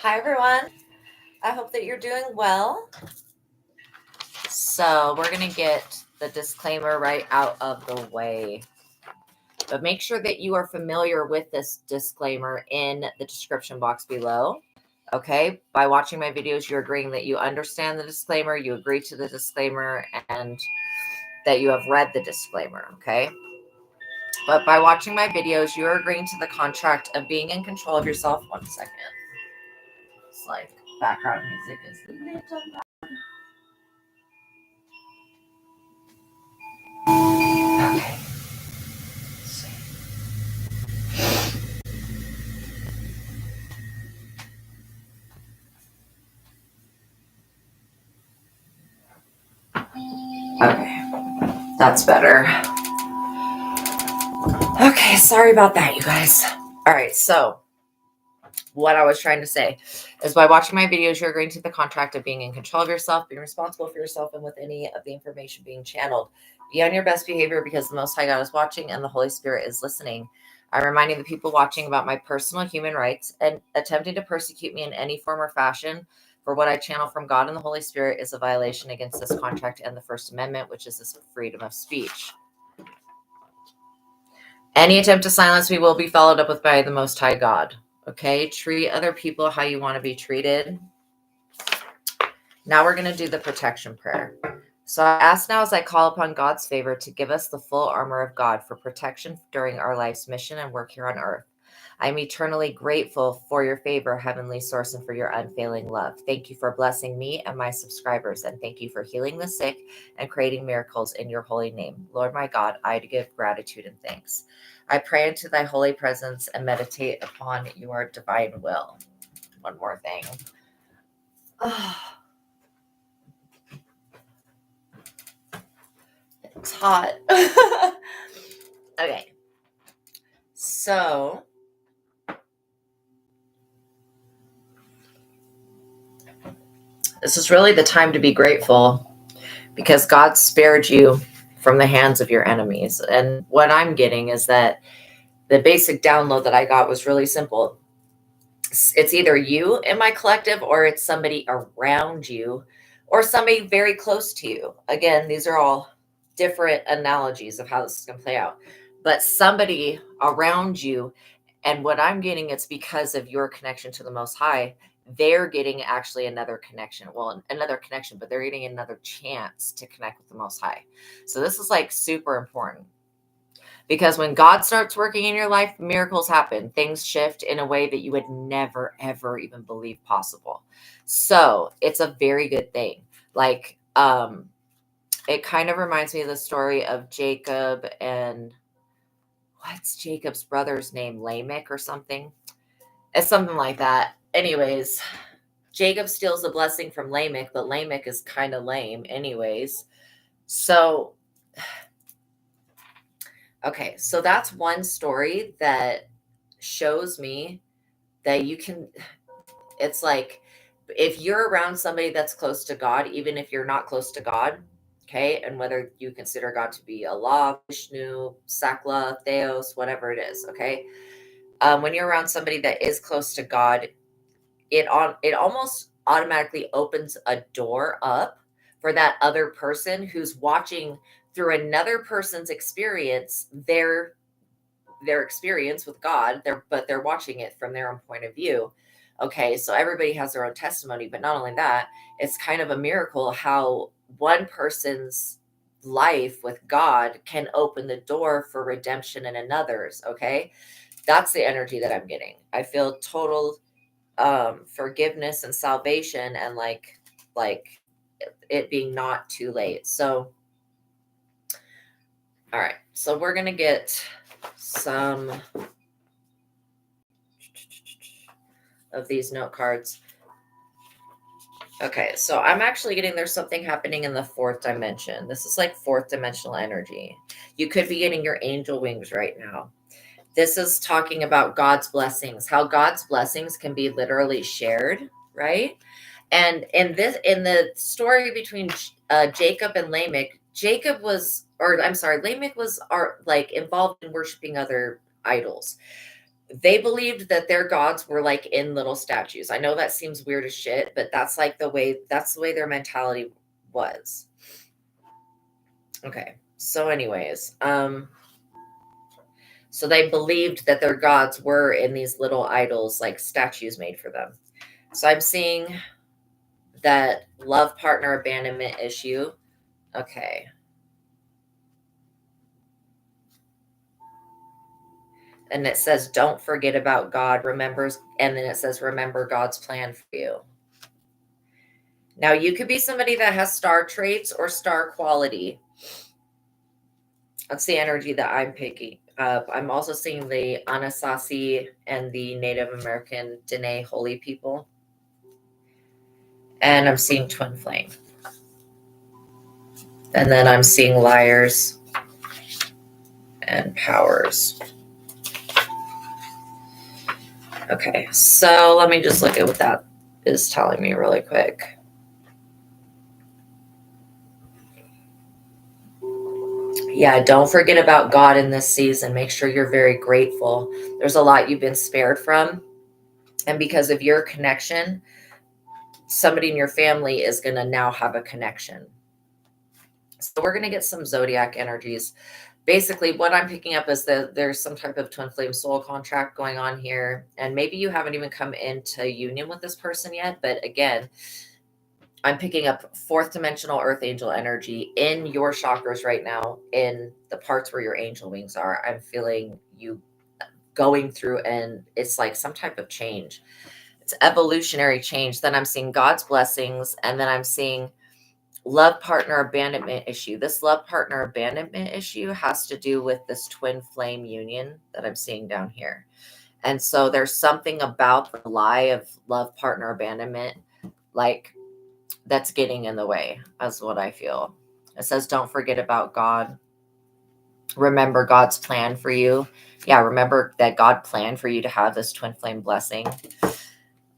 Hi, everyone. I hope that you're doing well. So we're going to get the disclaimer right out of the way. But make sure that you are familiar with this disclaimer in the description box below. Okay? By watching my videos, you're agreeing that you understand the disclaimer, you agree to the disclaimer, and that you have read the disclaimer. Okay? But by watching my videos, you're agreeing to the contract of being in control of yourself. 1 second. It's like background music is a little loud. Okay. Let's see. Okay. That's better. Okay, sorry about that, you guys. All right, so what I was trying to say is by watching my videos, you're agreeing to the contract of being in control of yourself, being responsible for yourself, and with any of the information being channeled. Be on your best behavior because the Most High God is watching and the Holy Spirit is listening. I'm reminding the people watching about my personal human rights, and attempting to persecute me in any form or fashion for what I channel from God and the Holy Spirit is a violation against this contract and the First Amendment, which is this freedom of speech. Any attempt to silence me will be followed up with by the Most High God. Okay, treat other people how you want to be treated. Now we're going to do the protection prayer. So I ask now as I call upon God's favor to give us the full armor of God for protection during our life's mission and work here on earth. I am eternally grateful for your favor, Heavenly Source, and for your unfailing love. Thank you for blessing me and my subscribers, and thank you for healing the sick and creating miracles in your holy name. Lord my God, I give gratitude and thanks. I pray into thy holy presence and meditate upon your divine will. One more thing. It's hot. Okay. So this is really the time to be grateful because God spared you from the hands of your enemies. And what I'm getting is that the basic download that I got was really simple. It's either you in my collective or it's somebody around you or somebody very close to you. Again, these are all different analogies of how this is going to play out. But somebody around you, and what I'm getting, it's because of your connection to the Most High, they're getting actually another connection. Well, another connection, but they're getting another chance to connect with the Most High. So this is like super important. Because when God starts working in your life, miracles happen. Things shift in a way that you would never, ever even believe possible. So it's a very good thing. Like, it kind of reminds me of the story of Jacob and what's Jacob's brother's name? Lamech or something? It's something like that. Anyways, Jacob steals a blessing from Lamech, but Lamech is kind of lame anyways. So okay, so that's one story that shows me that you can, it's like if you're around somebody that's close to God, even if you're not close to God, okay, and whether you consider God to be Allah, Vishnu, Sakla, Theos, whatever it is, okay, when you're around somebody that is close to God, it almost automatically opens a door up for that other person who's watching through another person's experience, their experience with God, but they're watching it from their own point of view. Okay, so everybody has their own testimony, but not only that, it's kind of a miracle how one person's life with God can open the door for redemption in another's. Okay, that's the energy that I'm getting. I feel total forgiveness and salvation, and like it being not too late. So all right, so we're gonna get some of these note cards. Okay, so I'm actually getting there's something happening in the fourth dimension. This is like fourth dimensional energy. You could be getting your angel wings right now. This is talking about God's blessings, how God's blessings can be literally shared, right? And in the story between Jacob and Lamech, Lamech was like involved in worshiping other idols. they believed that their gods were like in little statues. I know that seems weird as shit, but that's the way their mentality was. Okay. So anyways, so they believed that their gods were in these little idols, like statues made for them. So I'm seeing that love partner abandonment issue. Okay. And it says, don't forget about God, remembers, and then it says, remember God's plan for you. Now, you could be somebody that has star traits or star quality. That's the energy that I'm picking up. I'm also seeing the Anasazi and the Native American Dene holy people. And I'm seeing twin flame. And then I'm seeing liars and powers. Okay, so let me just look at what that is telling me really quick. Yeah, don't forget about God in this season. Make sure you're very grateful. There's a lot you've been spared from. And because of your connection, somebody in your family is going to now have a connection. So we're going to get some zodiac energies. Basically, what I'm picking up is that there's some type of twin flame soul contract going on here. And maybe you haven't even come into union with this person yet. But again, I'm picking up fourth dimensional earth angel energy in your chakras right now, in the parts where your angel wings are. I'm feeling you going through, and it's like some type of change. It's evolutionary change. Then I'm seeing God's blessings, and then I'm seeing love partner abandonment issue. This love partner abandonment issue has to do with this twin flame union that I'm seeing down here. And so there's something about the lie of love partner abandonment, like, that's getting in the way, is what I feel. It says, don't forget about God. Remember God's plan for you. Yeah, remember that God planned for you to have this twin flame blessing.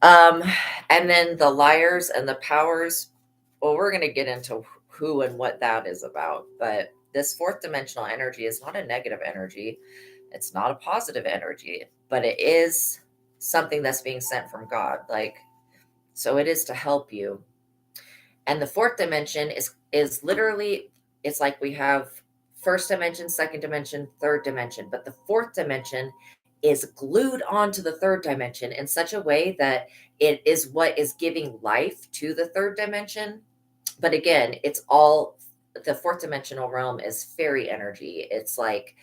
Um, and then the liars and the powers. Well, we're going to get into who and what that is about. But this fourth dimensional energy is not a negative energy. It's not a positive energy, but it is something that's being sent from God. Like, so it is to help you. And the fourth dimension is literally, it's like we have first dimension, second dimension, third dimension, but the fourth dimension is glued onto the third dimension in such a way that it is what is giving life to the third dimension. But again, it's all, the fourth dimensional realm is fairy energy. It's like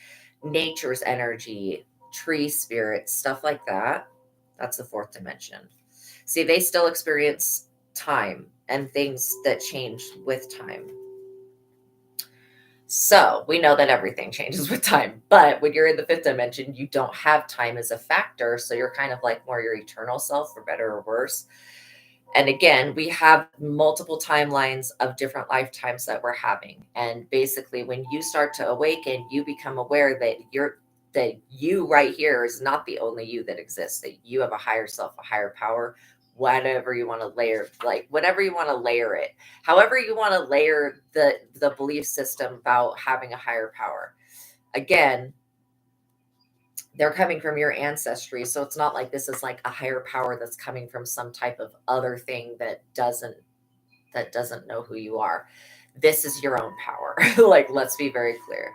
nature's energy, tree spirits, stuff like that. That's the fourth dimension. See, they still experience time and things that change with time. So we know that everything changes with time. But when you're in the fifth dimension, you don't have time as a factor. So you're kind of like more your eternal self, for better or worse. And again, we have multiple timelines of different lifetimes that we're having. And basically, when you start to awaken, you become aware that you right here is not the only you that exists, that you have a higher self, a higher power, whatever you want to layer, like whatever you want to layer it, however you want to layer the belief system about having a higher power. Again, they're coming from your ancestry. So it's not like this is like a higher power that's coming from some type of other thing that doesn't know who you are. This is your own power. Like, let's be very clear.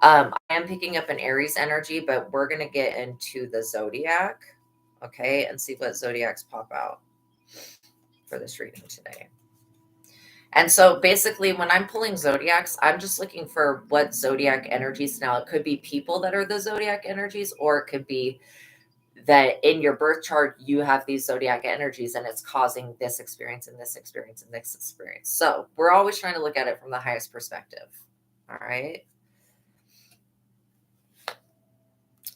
I am picking up an Aries energy, but we're going to get into the zodiac, okay, and see what zodiacs pop out for this reading today. And so basically, when I'm pulling zodiacs, I'm just looking for what zodiac energies. Now, it could be people that are the zodiac energies, or it could be that in your birth chart, you have these zodiac energies and it's causing this experience and this experience and this experience. So we're always trying to look at it from the highest perspective. All right.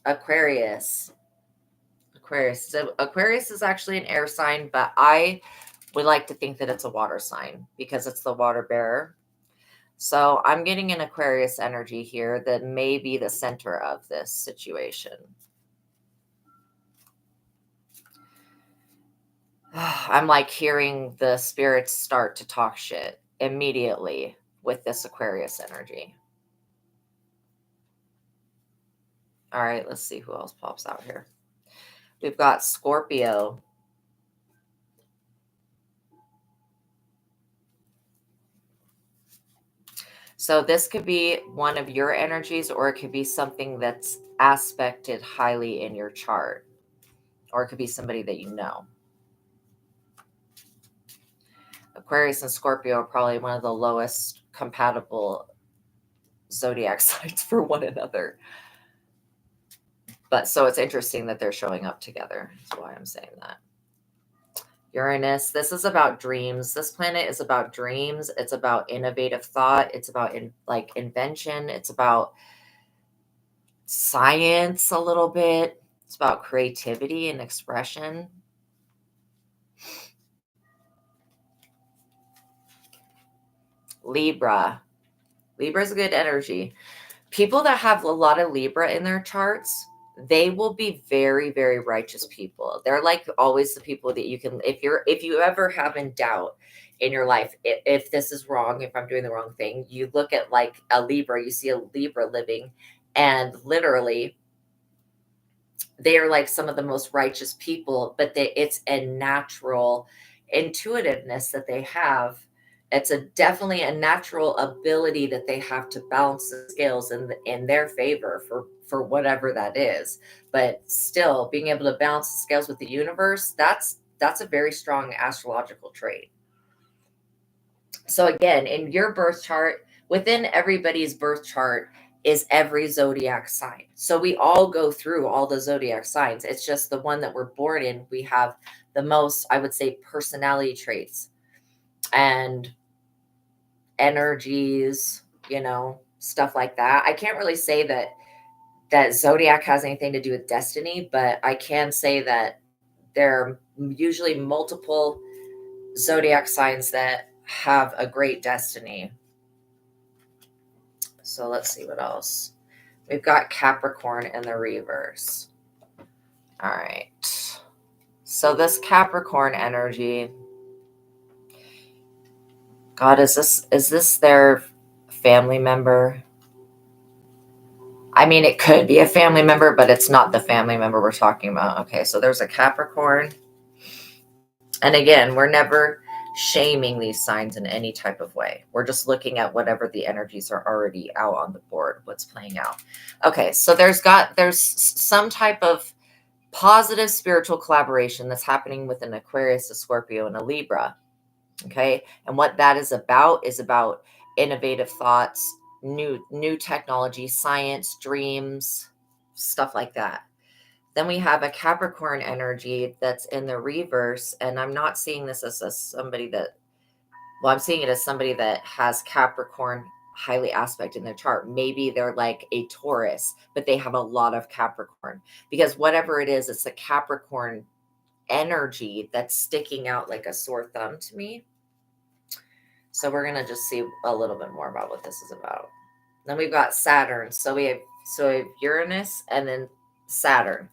Aquarius. Aquarius. So Aquarius is actually an air sign, but I would like to think that it's a water sign because it's the water bearer. So I'm getting an Aquarius energy here that may be the center of this situation. I'm like hearing the spirits start to talk shit immediately with this Aquarius energy. All right, let's see who else pops out here. We've got Scorpio. So this could be one of your energies, or it could be something that's aspected highly in your chart, or it could be somebody that you know. Aquarius and Scorpio are probably one of the lowest compatible zodiac signs for one another. But so it's interesting that they're showing up together. That's why I'm saying that. Uranus, this is about dreams. This planet is about dreams. It's about innovative thought. It's about invention. It's about science a little bit. It's about creativity and expression. Libra. Libra is a good energy. People that have a lot of Libra in their charts, they will be very, very righteous people. They're like always the people that you can, if you ever have in doubt in your life, if this is wrong, if I'm doing the wrong thing, you look at like a Libra, you see a Libra living, and literally they are like some of the most righteous people, but it's a natural intuitiveness that they have. It's definitely a natural ability that they have to balance the scales in their favor for whatever that is. But still being able to balance the scales with the universe, that's a very strong astrological trait. So again, in your birth chart, within everybody's birth chart is every zodiac sign. So we all go through all the zodiac signs. It's just the one that we're born in, we have the most, I would say, personality traits and energies, stuff like that. I can't really say that zodiac has anything to do with destiny, but I can say that there are usually multiple zodiac signs that have a great destiny. So let's see what else. We've got Capricorn in the reverse. All right. So this Capricorn energy, God, is this their family member? I mean, it could be a family member, but it's not the family member we're talking about. Okay, so there's a Capricorn. And again, we're never shaming these signs in any type of way. We're just looking at whatever the energies are already out on the board, what's playing out. Okay, so there's some type of positive spiritual collaboration that's happening with an Aquarius, a Scorpio, and a Libra. Okay, and what that is about innovative thoughts, new technology, science, dreams, stuff like that. Then we have a Capricorn energy that's in the reverse, and I'm not seeing this as somebody that, well, I'm seeing it as somebody that has Capricorn highly aspect in their chart. Maybe they're like a Taurus, but they have a lot of Capricorn, because whatever it is, it's a Capricorn energy that's sticking out like a sore thumb to me. So we're going to just see a little bit more about what this is about. Then we've got Saturn. So we have Uranus and then Saturn.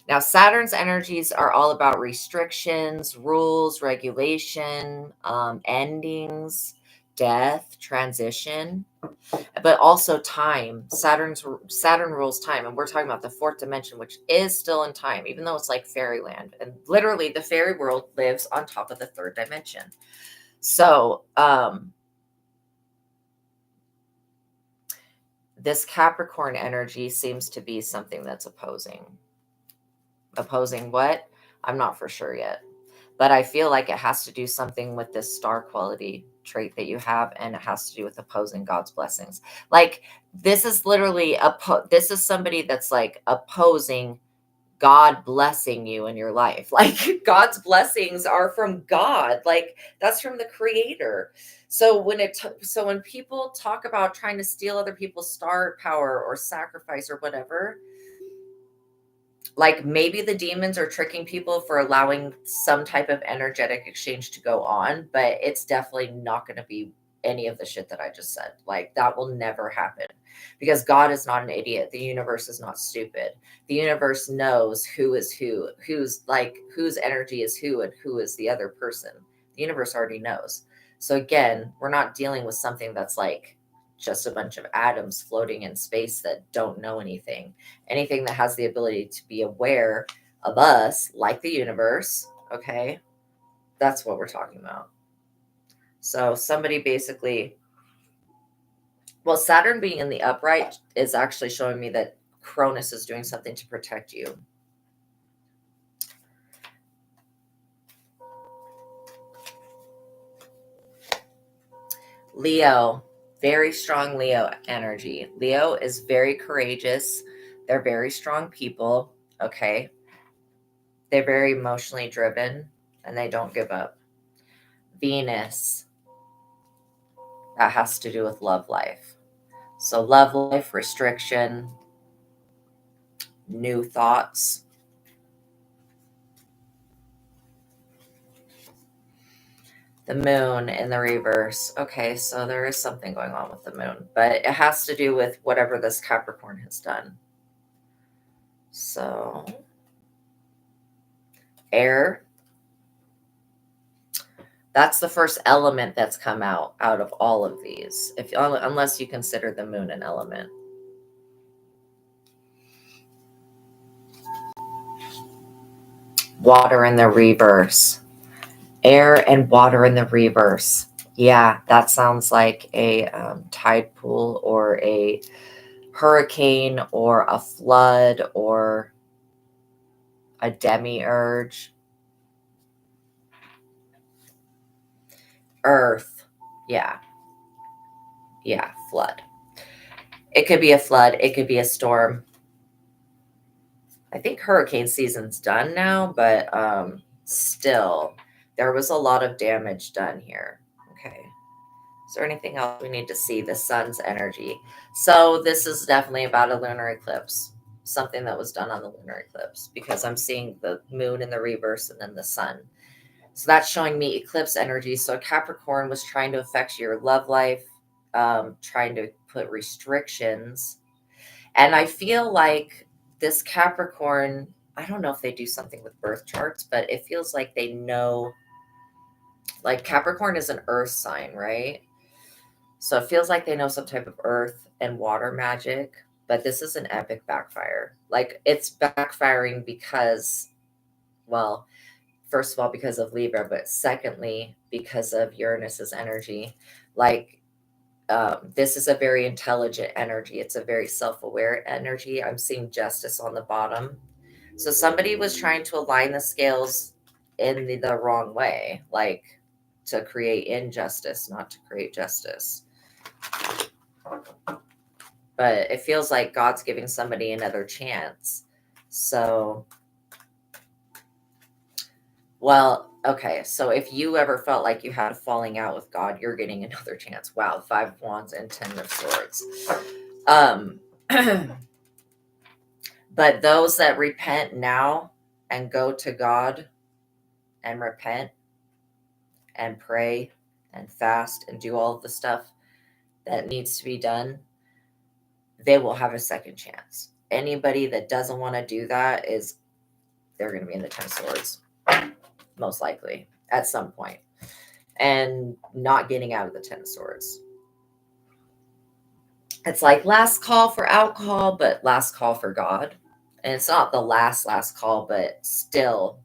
Now, Saturn's energies are all about restrictions, rules, regulation, endings, death, transition, but also time. Saturn rules time, and we're talking about the fourth dimension, which is still in time, even though it's like fairyland. And literally, the fairy world lives on top of the third dimension. So, this Capricorn energy seems to be something that's opposing. Opposing what? I'm not for sure yet. But I feel like it has to do something with this star quality trait that you have, and it has to do with opposing God's blessings. Like, this is literally this is somebody that's like opposing God blessing you in your life. Like, God's blessings are from God. Like, that's from the creator. So when people talk about trying to steal other people's star power or sacrifice or whatever, like, maybe the demons are tricking people for allowing some type of energetic exchange to go on, but it's definitely not going to be any of the shit that I just said. Like, that will never happen, because God is not an idiot. The universe is not stupid. The universe knows who is whose energy is who, and who is the other person. The universe already knows. So again, we're not dealing with something that's like just a bunch of atoms floating in space that don't know anything. Anything that has the ability to be aware of us, like the universe. Okay. That's what we're talking about. So somebody basically, well, Saturn being in the upright is actually showing me that Cronus is doing something to protect you. Leo, very strong Leo energy. Leo is very courageous. They're very strong people. Okay. They're very emotionally driven and they don't give up. Venus, that has to do with love life. So, love life, restriction, new thoughts. The moon in the reverse. Okay, so there is something going on with the moon, but it has to do with whatever this Capricorn has done. So, air. That's the first element that's come out of all of these, unless you consider the moon an element. Water in the reverse. Air and water in the reverse. Yeah, that sounds like a tide pool or a hurricane or a flood or a demiurge. Earth. Yeah. Yeah, flood. It could be a flood. It could be a storm. I think hurricane season's done now, but still, there was a lot of damage done here. Okay. Is there anything else we need to see? The sun's energy. So this is definitely about a lunar eclipse, something that was done on the lunar eclipse, because I'm seeing the moon in the reverse and then the sun. So that's showing me eclipse energy. So Capricorn was trying to affect your love life, trying to put restrictions. And I feel like this Capricorn, I don't know if they do something with birth charts, but it feels like they know, like Capricorn is an earth sign, right? So it feels like they know some type of earth and water magic, but this is an epic backfire. Like it's backfiring because, well, first of all, because of Libra, but secondly, because of Uranus's energy. Like this is a very intelligent energy. It's a very self-aware energy. I'm seeing justice on the bottom. So somebody was trying to align the scales in the wrong way, like to create injustice, not to create justice. But it feels like God's giving somebody another chance. So, well, okay. So if you ever felt like you had a falling out with God, you're getting another chance. Wow, 5 of Wands and 10 of Swords. But those that repent now and go to God and repent and pray and fast and do all of the stuff that needs to be done, they will have a second chance. Anybody that doesn't want to do that they're going to be in the 10 of Swords, most likely, at some point, and not getting out of the 10 of Swords. It's like last call for alcohol, but last call for God. And it's not the last call, but still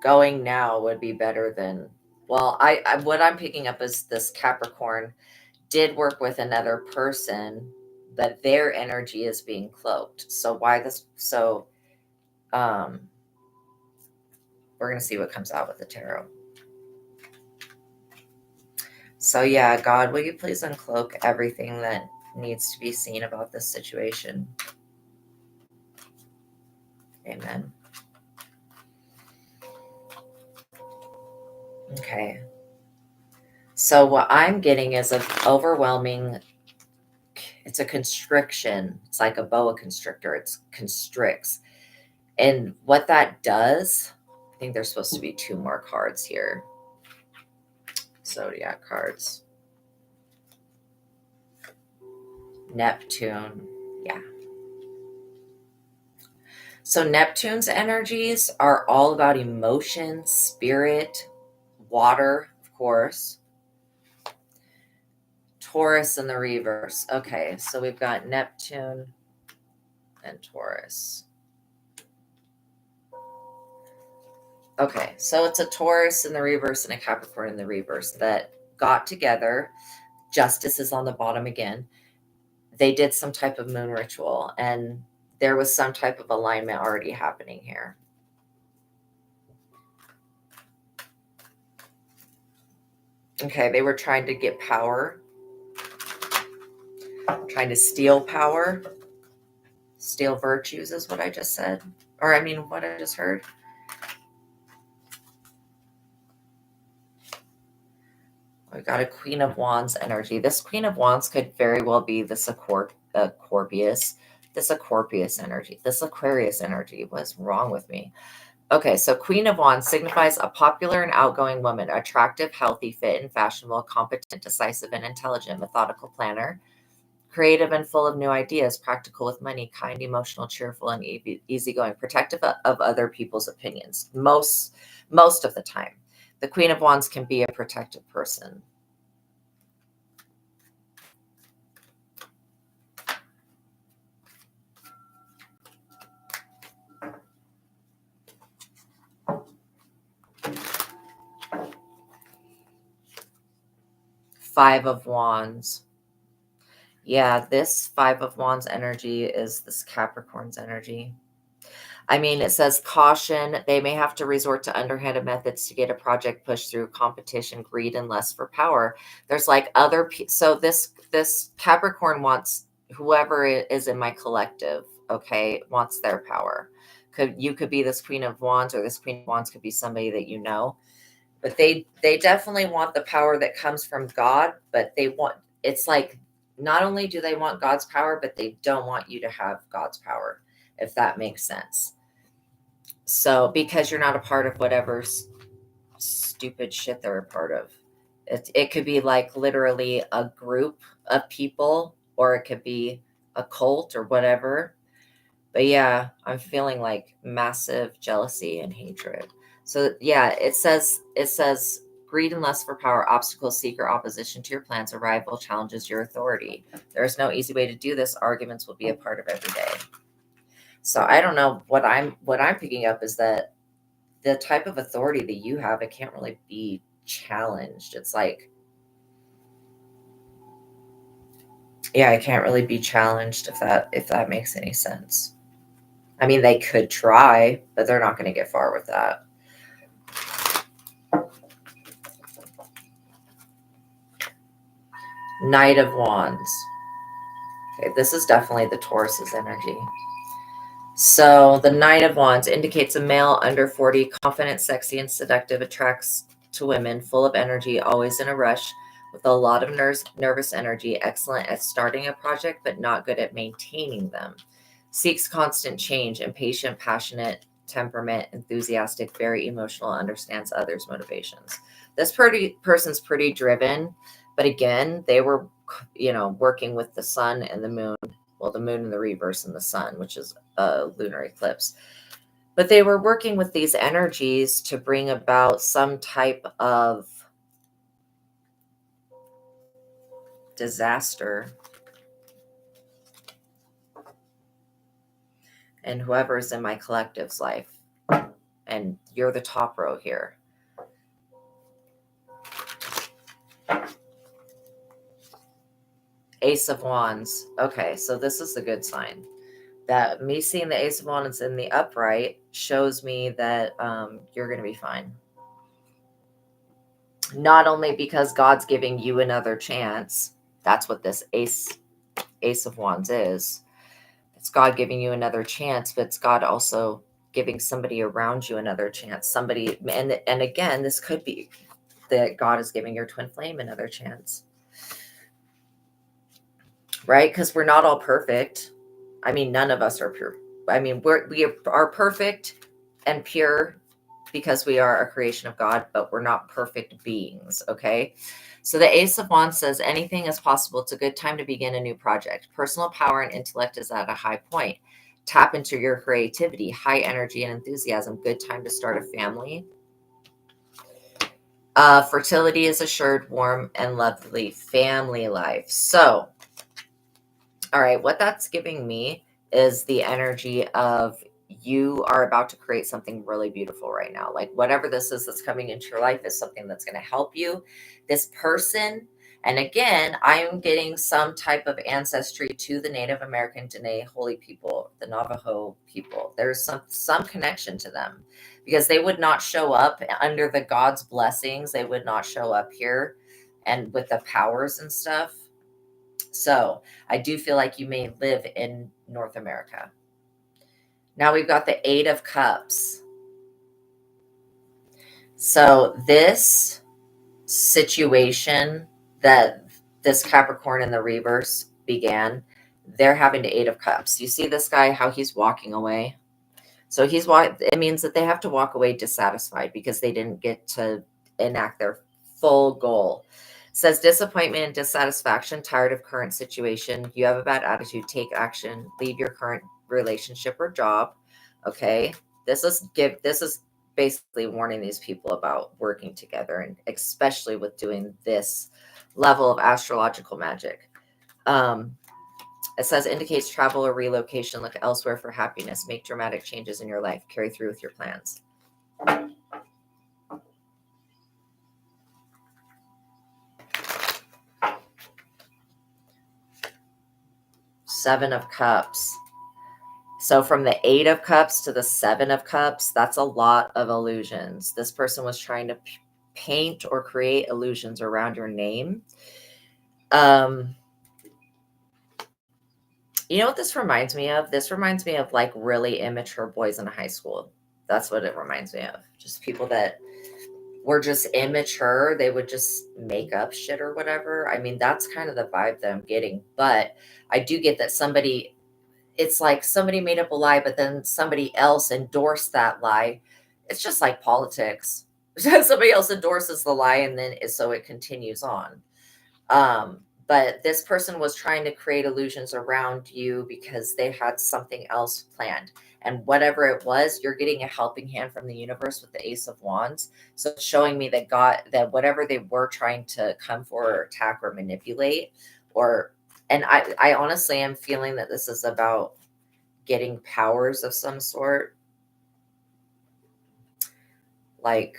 going now would be better than, well, I what I'm picking up is this Capricorn did work with another person, but their energy is being cloaked. So why this? So we're going to see what comes out with the tarot. So yeah, God, will you please uncloak everything that needs to be seen about this situation? Amen. Okay. So what I'm getting is an overwhelming, it's a constriction. It's like a boa constrictor. It constricts. And what that does, I think there's supposed to be 2 more cards here. Zodiac cards. Neptune. Yeah. So Neptune's energies are all about emotion, spirit, water, of course. Taurus in the reverse. Okay, so we've got Neptune. and Taurus. Okay, so it's a Taurus in the reverse and a Capricorn in the reverse that got together. Justice is on the bottom again. They did some type of moon ritual, and there was some type of alignment already happening here. Okay, they were trying to get power, trying to steal power, steal virtues is what I just said. Or I mean, what I just heard. We got a Queen of Wands energy. This Queen of Wands could very well be this Aquarius, this Aquarius energy, this Aquarius energy. What's wrong with me? Okay, so Queen of Wands signifies a popular and outgoing woman, attractive, healthy, fit, and fashionable, competent, decisive, and intelligent, methodical planner, creative and full of new ideas, practical with money, kind, emotional, cheerful, and easygoing, protective of other people's opinions. Most of the time, the Queen of Wands can be a protective person. Five of Wands. Yeah, this Five of Wands energy is this Capricorn's energy. I mean, it says caution. They may have to resort to underhanded methods to get a project pushed through. Competition, greed, and lust for power. There's like other so this Capricorn wants whoever is in my collective, okay, wants their power. You could be this Queen of Wands, or this Queen of Wands could be somebody that you know. But they definitely want the power that comes from God, but it's like not only do they want God's power, but they don't want you to have God's power, if that makes sense. So, because you're not a part of whatever stupid shit they're a part of. It could be like literally a group of people, or it could be a cult or whatever. But yeah, I'm feeling like massive jealousy and hatred. So yeah, it says greed and lust for power, obstacles, seeker, opposition to your plans, a rival challenges your authority. There is no easy way to do this. Arguments will be a part of every day. So I don't know, what I'm picking up is that the type of authority that you have, it can't really be challenged. It's like, yeah, it can't really be challenged, if that makes any sense. I mean, they could try, but they're not going to get far with that. Knight of Wands. Okay, this is definitely the Taurus's energy. So the Knight of Wands indicates a male under 40, confident, sexy, and seductive, attracts to women, full of energy, always in a rush, with a lot of nervous energy, excellent at starting a project, but not good at maintaining them. Seeks constant change, impatient, passionate, temperament, enthusiastic, very emotional, understands others' motivations. This person's pretty driven, but again, they were, working with the sun and the moon. Well, the moon in the reverse and the sun, which is a lunar eclipse. But they were working with these energies to bring about some type of disaster. And whoever's in my collective's life. And you're the top row here. Ace of Wands. Okay, so this is a good sign. That me seeing the Ace of Wands in the upright shows me that you're going to be fine. Not only because God's giving you another chance. That's what this Ace of Wands is. It's God giving you another chance, but it's God also giving somebody around you another chance. Somebody, and again, this could be that God is giving your twin flame another chance. Right? Because we're not all perfect. I mean, none of us are pure. I mean, we are perfect and pure because we are a creation of God, but we're not perfect beings, okay? So the Ace of Wands says anything is possible. It's a good time to begin a new project. Personal power and intellect is at a high point. Tap into your creativity, high energy and enthusiasm. Good time to start a family. Fertility is assured, warm and lovely family life. So, all right, what that's giving me is the energy of you are about to create something really beautiful right now. Like whatever this is that's coming into your life is something that's going to help you. This person, and again, I am getting some type of ancestry to the Native American Dene Holy people, the Navajo people. There's some connection to them because they would not show up under the God's blessings. They would not show up here and with the powers and stuff. So I do feel like you may live in North America. Now we've got the Eight of Cups. So this situation that this Capricorn in the reverse began, they're having the Eight of Cups. You see this guy, how he's walking away? So it means that they have to walk away dissatisfied because they didn't get to enact their full goal. It says disappointment and dissatisfaction, tired of current situation. You have a bad attitude, take action, leave your current relationship or job. Okay. This is basically warning these people about working together, and especially with doing this level of astrological magic. It says indicates travel or relocation, look elsewhere for happiness, make dramatic changes in your life, carry through with your plans. Seven of Cups. So from the Eight of Cups to the Seven of Cups, that's a lot of illusions. This person was trying to paint or create illusions around your name. You know what this reminds me of? This reminds me of like really immature boys in high school. That's what it reminds me of. Just people that were just immature. They would just make up shit or whatever. I mean, that's kind of the vibe that I'm getting. But I do get that it's like somebody made up a lie, but then somebody else endorsed that lie. It's just like politics. Somebody else endorses the lie, and then so it continues on. But this person was trying to create illusions around you because they had something else planned. And whatever it was, you're getting a helping hand from the universe with the Ace of Wands. So it's showing me that whatever they were trying to come for or attack or manipulate, and I honestly am feeling that this is about getting powers of some sort. Like,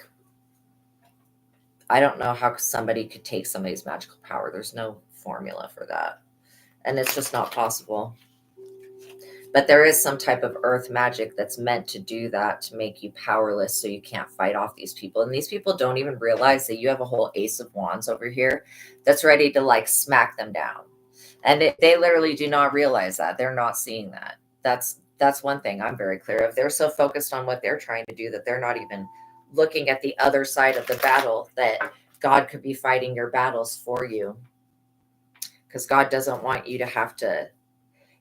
I don't know how somebody could take somebody's magical power. There's no formula for that. And it's just not possible. But there is some type of earth magic that's meant to do that, to make you powerless so you can't fight off these people. And these people don't even realize that you have a whole Ace of Wands over here that's ready to like smack them down. And they literally do not realize that. They're not seeing that. That's one thing I'm very clear of. They're so focused on what they're trying to do that they're not even looking at the other side of the battle, that God could be fighting your battles for you. Because God doesn't want you to have to,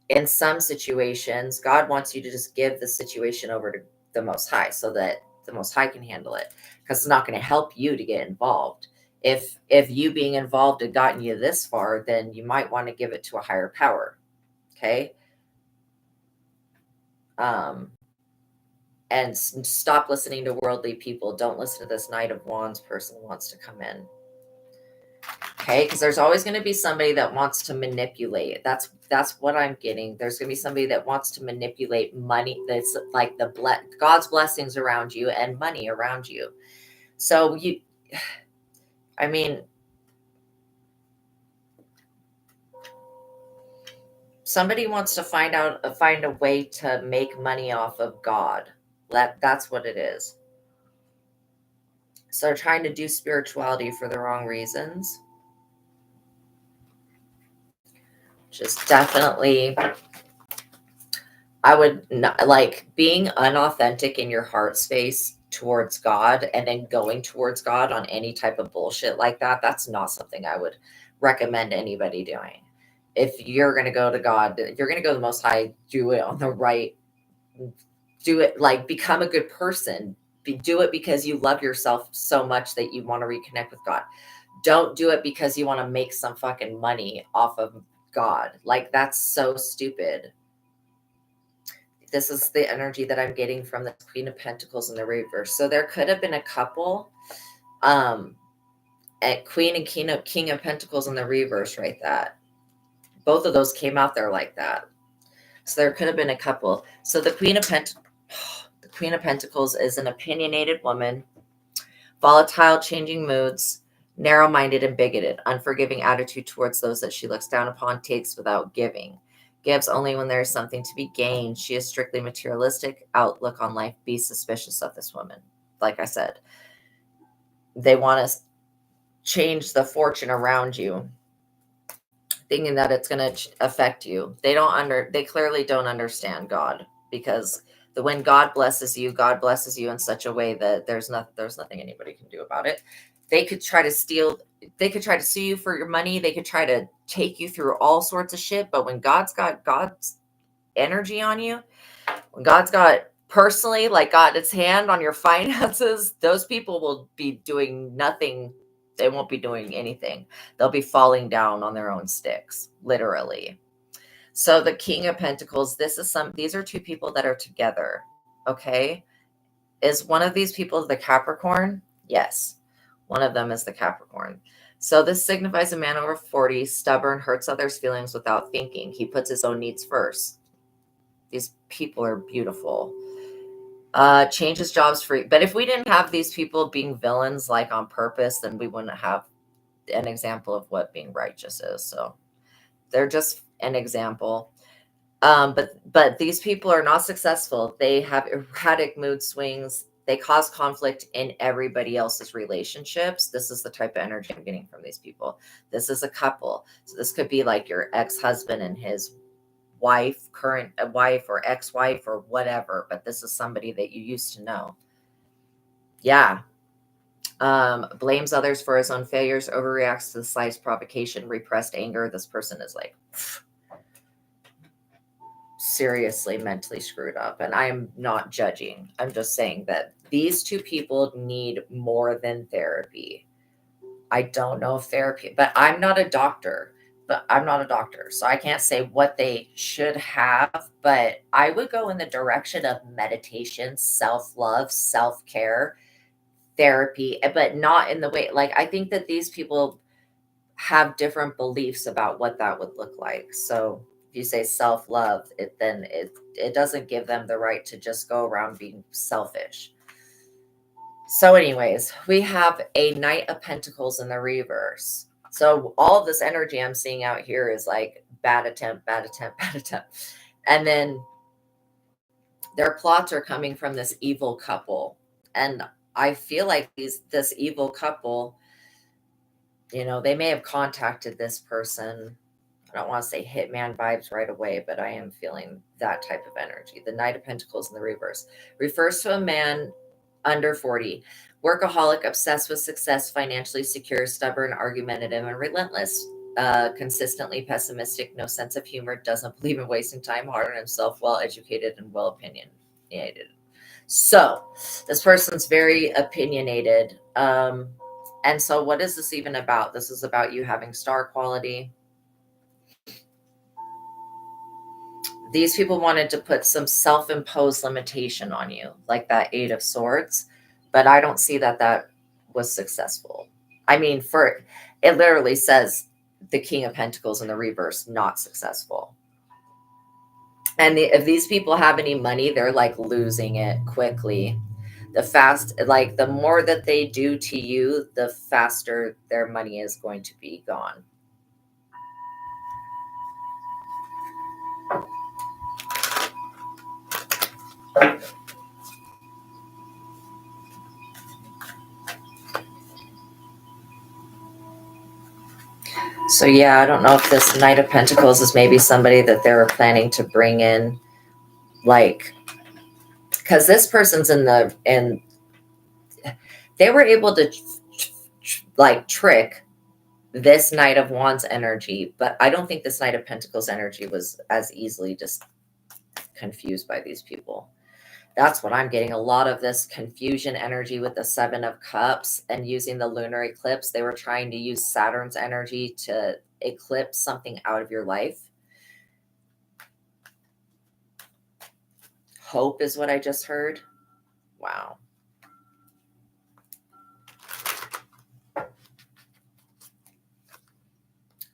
in some situations, God wants you to just give the situation over to the Most High so that the Most High can handle it, because it's not going to help you to get involved. If you being involved had gotten you this far, then you might want to give it to a higher power. Okay. And stop listening to worldly people. Don't listen to this Knight of Wands person who wants to come in. Okay, because there's always going to be somebody that wants to manipulate. That's what I'm getting. There's going to be somebody that wants to manipulate money. That's like God's blessings around you and money around you. So I mean, somebody wants to find a way to make money off of God. That's what it is. So they're trying to do spirituality for the wrong reasons. Just definitely, I would not like being unauthentic in your heart space towards God and then going towards God on any type of bullshit like that. That's not something I would recommend anybody doing. If you're going to go to God, you're going to go to the Most High, do it on the right, do it like become a good person. Do it because you love yourself so much that you want to reconnect with God. Don't do it because you want to make some fucking money off of God. Like, that's so stupid. This is the energy that I'm getting from the Queen of Pentacles in the reverse. So there could have been a couple at Queen and King of Pentacles in the reverse, right? That both of those came out there like that. So there could have been a couple. So the Queen of Pentacles is an opinionated woman, volatile, changing moods, narrow-minded and bigoted, unforgiving attitude towards those that she looks down upon, takes without giving, gives only when there is something to be gained. She is strictly materialistic outlook on life. Be suspicious of this woman. Like I said, they want to change the fortune around you, thinking that it's going to affect you. They clearly don't understand God, because when God blesses you in such a way that there's nothing anybody can do about it. They could try to steal, they could try to sue you for your money, they could try to take you through all sorts of shit, but when God's got God's energy on you, when God's got personally like got its hand on your finances, those people will be doing nothing. They won't be doing anything. They'll be falling down on their own sticks, literally. So the King of Pentacles, these are two people that are together. Okay. Is one of these people the Capricorn? Yes. One of them is the Capricorn. So this signifies a man over 40, stubborn, hurts others' feelings without thinking. He puts his own needs first. These people are beautiful. Changes jobs free. But if we didn't have these people being villains like on purpose, then we wouldn't have an example of what being righteous is. So they're just an example. But these people are not successful. They have erratic mood swings. They cause conflict in everybody else's relationships. This is the type of energy I'm getting from these people. This is a couple. So this could be like your ex-husband and his wife, current wife or ex-wife or whatever, but this is somebody that you used to know. Yeah. Blames others for his own failures, overreacts to the slightest provocation, repressed anger. This person is like seriously mentally screwed up, and I'm not judging. I'm just saying that these two people need more than therapy. I don't know if therapy, but I'm not a doctor. So I can't say what they should have, but I would go in the direction of meditation, self-love, self-care, therapy, but not in the way, like, I think that these people have different beliefs about what that would look like. So if you say self-love, it doesn't give them the right to just go around being selfish. So anyways, we have a Knight of Pentacles in the reverse. So all this energy I'm seeing out here is like bad attempt, bad attempt, bad attempt. And then their plots are coming from this evil couple. And I feel like this evil couple, they may have contacted this person. I don't want to say hitman vibes right away, but I am feeling that type of energy. The Knight of Pentacles in the reverse refers to a man under 40, workaholic, obsessed with success, financially secure, stubborn, argumentative, and relentless. Consistently pessimistic, no sense of humor, doesn't believe in wasting time, hard on himself, well-educated, and well-opinionated. So this person's very opinionated. And so what is this even about? This is about you having star quality. These people wanted to put some self-imposed limitation on you, like that Eight of Swords, but I don't see that was successful. I mean, it literally says the King of Pentacles in the reverse, not successful. And if these people have any money, they're like losing it quickly. The more that they do to you, the faster their money is going to be gone. So yeah, I don't know if this Knight of Pentacles is maybe somebody that they were planning to bring in, like, because this person's they were able to like trick this Knight of Wands energy, but I don't think this Knight of Pentacles energy was as easily just confused by these people. That's what I'm getting. A lot of this confusion energy with the Seven of Cups and using the lunar eclipse. They were trying to use Saturn's energy to eclipse something out of your life. Hope is what I just heard. Wow.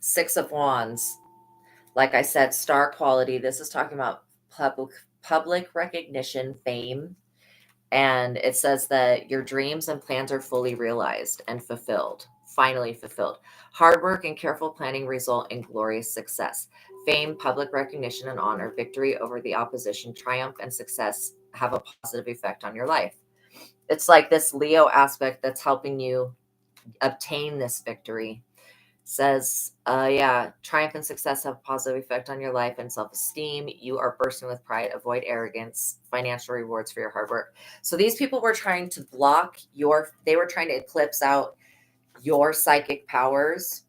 Six of Wands. Like I said, star quality. This is talking about public recognition, fame. And it says that your dreams and plans are fully realized and fulfilled, finally fulfilled. Hard work and careful planning result in glorious success. Fame, public recognition, and honor, victory over the opposition, triumph, and success have a positive effect on your life. It's like this Leo aspect that's helping you obtain this victory. Says, yeah, triumph and success have a positive effect on your life and self-esteem. You are bursting with pride. Avoid arrogance. Financial rewards for your hard work. So these people were trying to block they were trying to eclipse out your psychic powers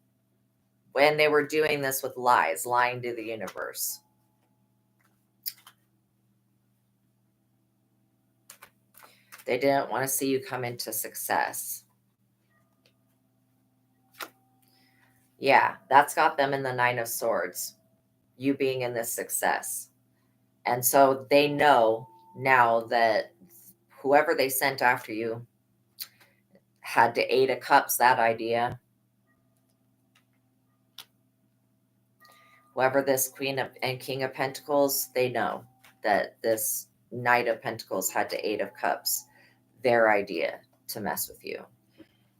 when they were doing this with lies, lying to the universe. They didn't want to see you come into success. Yeah, that's got them in the Nine of Swords, you being in this success. And so they know now that whoever they sent after you had to Eight of Cups, that idea. Whoever this Queen of, and King of Pentacles, they know that this Knight of Pentacles had to Eight of Cups, their idea to mess with you.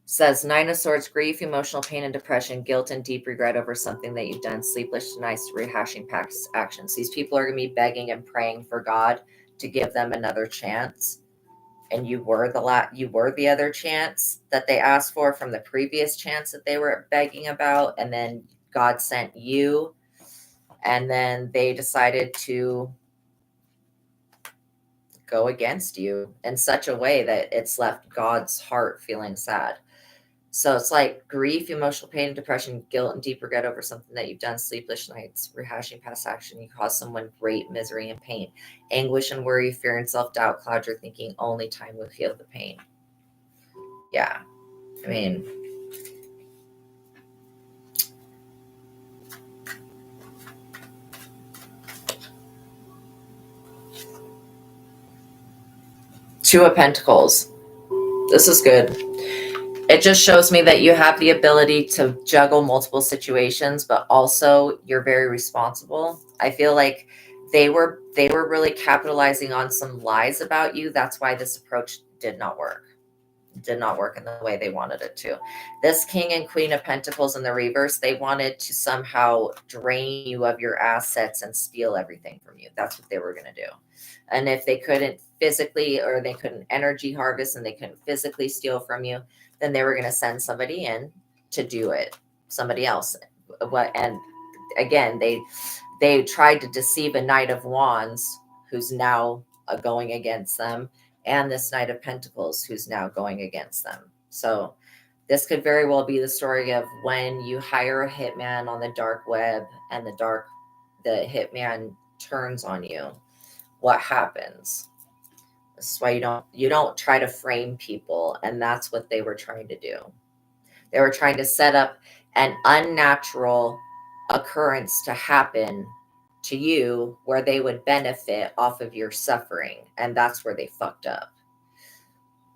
Says Nine of Swords, grief, emotional pain and depression, guilt and deep regret over something that you've done, sleepless nights, rehashing past actions. These people are going to be begging and praying for God to give them another chance. And you were the other chance that they asked for from the previous chance that they were begging about. And then God sent you. And then they decided to go against you in such a way that it's left God's heart feeling sad. So it's like grief, emotional pain, and depression, guilt, and deep regret over something that you've done, sleepless nights, rehashing past action. You cause someone great misery and pain, anguish and worry, fear and self-doubt cloud your thinking. Only time will heal the pain. Yeah. I mean, Two of Pentacles. This is good. It just shows me that you have the ability to juggle multiple situations, but also you're very responsible. I feel like they were really capitalizing on some lies about you. That's why this approach did not work. Did not work in the way they wanted it to. This King and Queen of Pentacles in the reverse, they wanted to somehow drain you of your assets and steal everything from you. That's what they were going to do. And if they couldn't physically, or they couldn't energy harvest and they couldn't physically steal from you, then they were going to send somebody in to do it. Somebody else. And again, they tried to deceive a Knight of Wands who's now going against them, and this Knight of Pentacles who's now going against them. So this could very well be the story of when you hire a hitman on the dark web and the hitman turns on you. What happens? This is why you don't try to frame people, and that's what they were trying to do. They were trying to set up an unnatural occurrence to happen to you where they would benefit off of your suffering, and that's where they fucked up.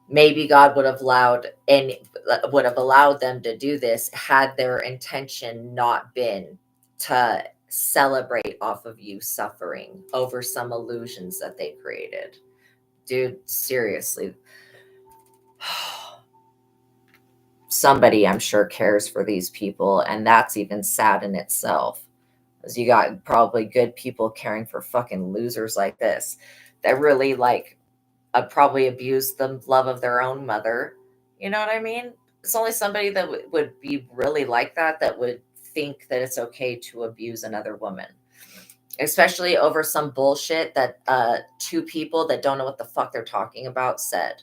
Maybe God would have allowed them to do this had their intention not been to celebrate off of you suffering over some illusions that they created. Dude, seriously. Somebody, I'm sure, cares for these people, and that's even sad in itself. Because you got probably good people caring for fucking losers like this that really probably abuse the love of their own mother. You know what I mean? It's only somebody that would be really like that would think that it's okay to abuse another woman, especially over some bullshit that two people that don't know what the fuck they're talking about said.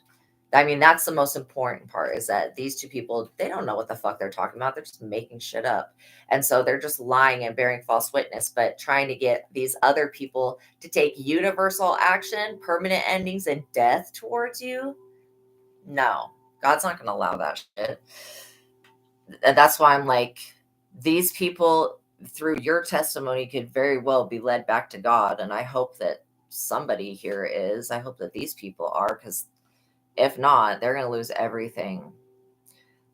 I mean, that's the most important part, is that these two people, they don't know what the fuck they're talking about. They're just making shit up. And so they're just lying and bearing false witness, but trying to get these other people to take universal action, permanent endings, and death towards you. No, God's not going to allow that shit. And that's why I'm like, these people, through your testimony, could very well be led back to God. And I hope that somebody here is. I hope that these people are, because if not, they're going to lose everything.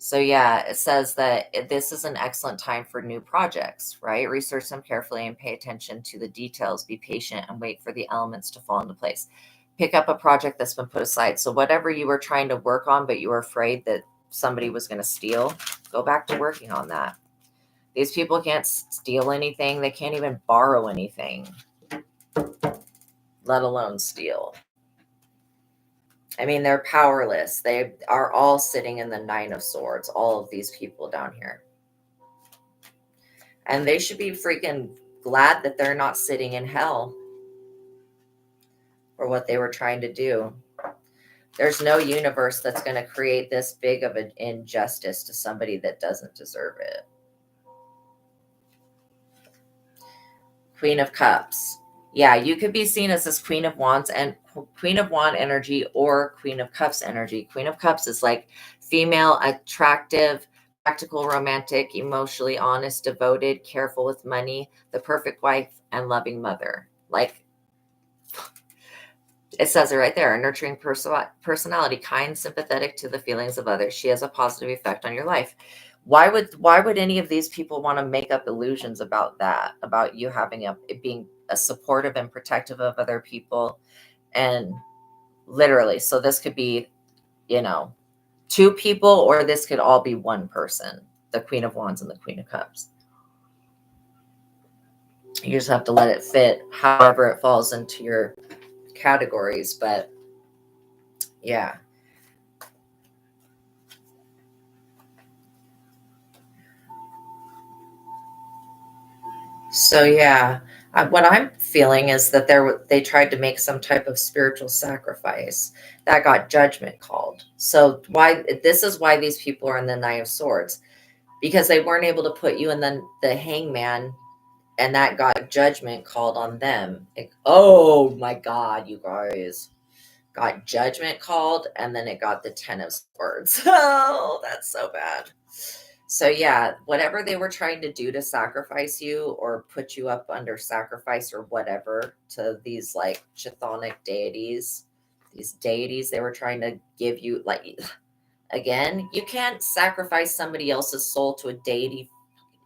So yeah, it says that this is an excellent time for new projects, right? Research them carefully and pay attention to the details. Be patient and wait for the elements to fall into place. Pick up a project that's been put aside. So whatever you were trying to work on, but you were afraid that somebody was going to steal, go back to working on that. These people can't steal anything. They can't even borrow anything, let alone steal. I mean, they're powerless. They are all sitting in the Nine of Swords, all of these people down here. And they should be freaking glad that they're not sitting in hell for what they were trying to do. There's no universe that's going to create this big of an injustice to somebody that doesn't deserve it. Queen of Cups. Yeah, you could be seen as this Queen of Wands and Queen of Wand energy or Queen of Cups energy. Queen of Cups is like female, attractive, practical, romantic, emotionally honest, devoted, careful with money, the perfect wife, and loving mother. Like, it says it right there, a nurturing personality, kind, sympathetic to the feelings of others. She has a positive effect on your life. Why would any of these people want to make up illusions about that, about you having being a supportive and protective of other people? And literally, so this could be, two people, or this could all be one person, the Queen of Wands and the Queen of Cups. You just have to let it fit however it falls into your categories. But yeah. So yeah, what I'm feeling is that they tried to make some type of spiritual sacrifice that got judgment called. So this is why these people are in the Nine of Swords, because they weren't able to put you in the Hangman, and that got judgment called on them. Oh my God, you guys, got judgment called, and then it got the Ten of Swords. Oh, that's so bad. So yeah, whatever they were trying to do to sacrifice you or put you up under sacrifice or whatever to these like chthonic deities, these deities they were trying to give you, like, again, you can't sacrifice somebody else's soul to a deity.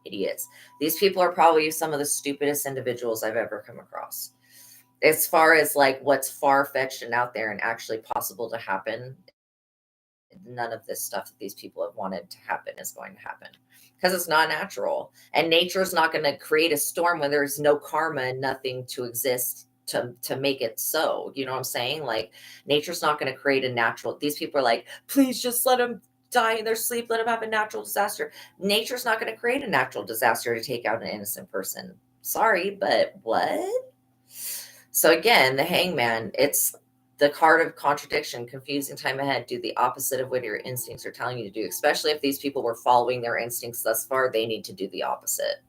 Idiots. These people are probably some of the stupidest individuals I've ever come across. As far as like what's far-fetched and out there and actually possible to happen, none of this stuff that these people have wanted to happen is going to happen, because it's not natural, and nature's not going to create a storm when there's no karma and nothing to exist to make it so. You know what I'm saying? Like, nature's not going to create a natural. These people are like, please just let them die in their sleep, let them have a natural disaster. Nature's not going to create a natural disaster to take out an innocent person. Sorry, but what? So again, the Hangman, it's the card of contradiction, confusing time ahead. Do the opposite of what your instincts are telling you to do. Especially if these people were following their instincts thus far, they need to do the opposite.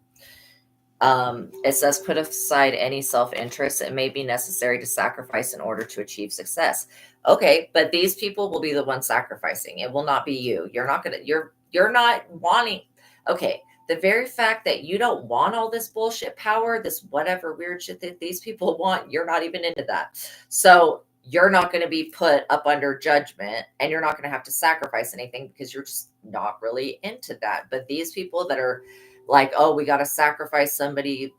It says, put aside any self-interest. It may be necessary to sacrifice in order to achieve success. Okay, but these people will be the ones sacrificing. It will not be you. You're not wanting. Okay, the very fact that you don't want all this bullshit power, this whatever weird shit that these people want, you're not even into that. So you're not going to be put up under judgment, and you're not going to have to sacrifice anything because you're just not really into that. But these people that are like, oh, we got to sacrifice somebody.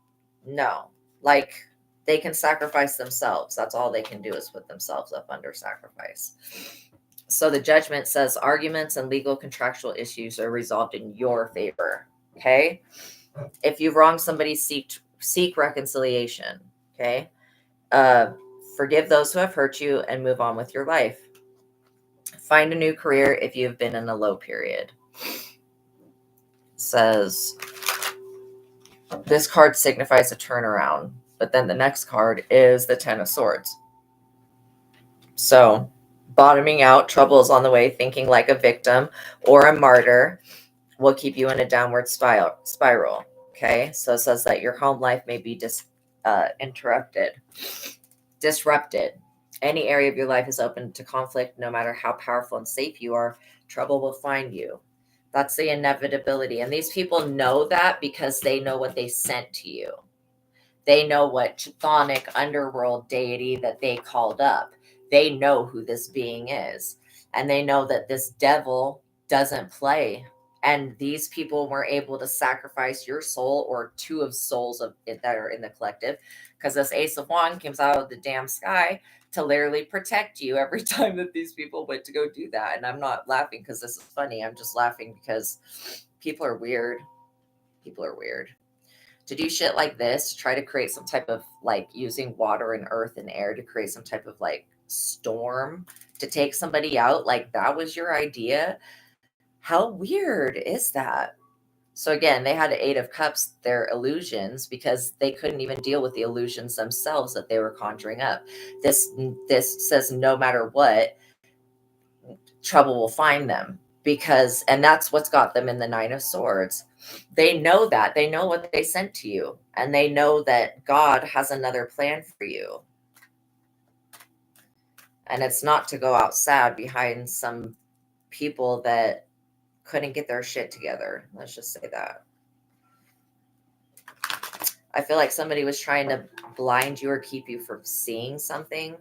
No, like, they can sacrifice themselves. That's all they can do is put themselves up under sacrifice. So the judgment says arguments and legal contractual issues are resolved in your favor. Okay. If you've wronged somebody, seek reconciliation. Okay. Forgive those who have hurt you and move on with your life. Find a new career if you've been in a low period. Says this card signifies a turnaround, but then the next card is the Ten of Swords. So bottoming out, trouble is on the way, thinking like a victim or a martyr will keep you in a downward spiral. Okay. So it says that your home life may be disrupted. Any area of your life is open to conflict. No matter how powerful and safe you are, trouble will find you. That's the inevitability. And these people know that because they know what they sent to you. They know what chthonic underworld deity that they called up. They know who this being is. And they know that this devil doesn't play. And these people were able to sacrifice your soul or two of souls of it that are in the collective, because this Ace of Wands comes out of the damn sky to literally protect you every time that these people went to go do that. And I'm not laughing because this is funny. I'm just laughing because people are weird. People are weird. To do shit like this, try to create some type of like using water and earth and air to create some type of like storm to take somebody out, like that was your idea. How weird is that? So again, they had 8 of Cups, their illusions, because they couldn't even deal with the illusions themselves that they were conjuring up. This says no matter what, trouble will find them, because, and that's what's got them in the 9 of Swords. They know that. They know what they sent to you, and they know that God has another plan for you. And it's not to go out sad behind some people that couldn't get their shit together. Let's just say that. I feel like somebody was trying to blind you or keep you from seeing something.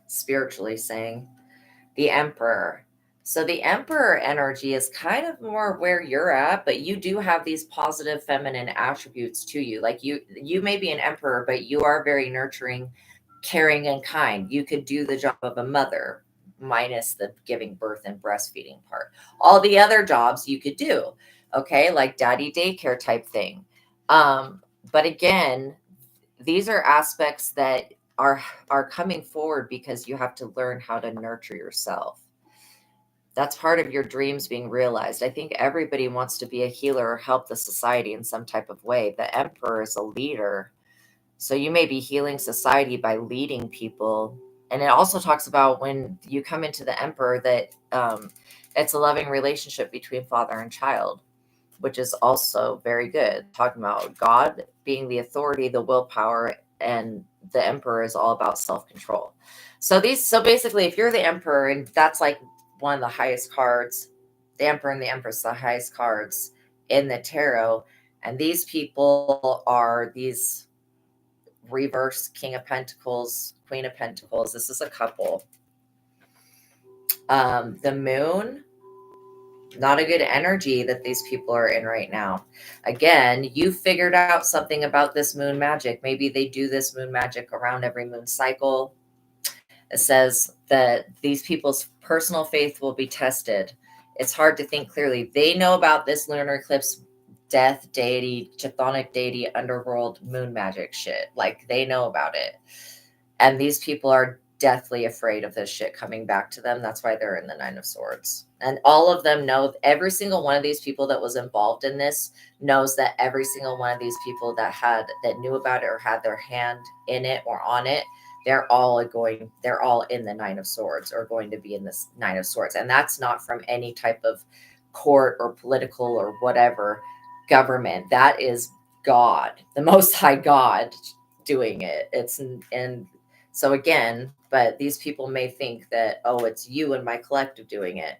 Spiritually saying. The Emperor. So the Emperor energy is kind of more where you're at, but you do have these positive feminine attributes to you. Like you may be an emperor, but you are very nurturing, caring, and kind. You could do the job of a mother, minus the giving birth and breastfeeding part. All the other jobs you could do, okay, like daddy daycare type thing. But again, these are aspects that are coming forward because you have to learn how to nurture yourself. That's part of your dreams being realized. I think everybody wants to be a healer or help the society in some type of way. The Emperor is a leader. So you may be healing society by leading people. And it also talks about when you come into the Emperor that it's a loving relationship between father and child, which is also very good. Talking about God being the authority, the willpower, and the Emperor is all about self-control. So basically, if you're the Emperor, and that's like one of the highest cards, the Emperor and the Empress, the highest cards in the tarot, and these people are these reverse King of Pentacles, Queen of Pentacles. This is a couple. The Moon, not a good energy that these people are in right now. Again, you figured out something about this moon magic. Maybe they do this moon magic around every moon cycle. It says that these people's personal faith will be tested. It's hard to think clearly. They know about this lunar eclipse, death, deity, chthonic deity, underworld, moon magic shit. Like, they know about it. And these people are deathly afraid of this shit coming back to them. That's why they're in the 9 of Swords. And all of them know, every single one of these people that was involved in this knows that every single one of these people that knew about it or had their hand in it or on it, they're all in the 9 of Swords or going to be in this 9 of Swords. And that's not from any type of court or political or whatever government. That is God, the Most High God, doing it. And so again, but these people may think that, oh, it's you and my collective doing it.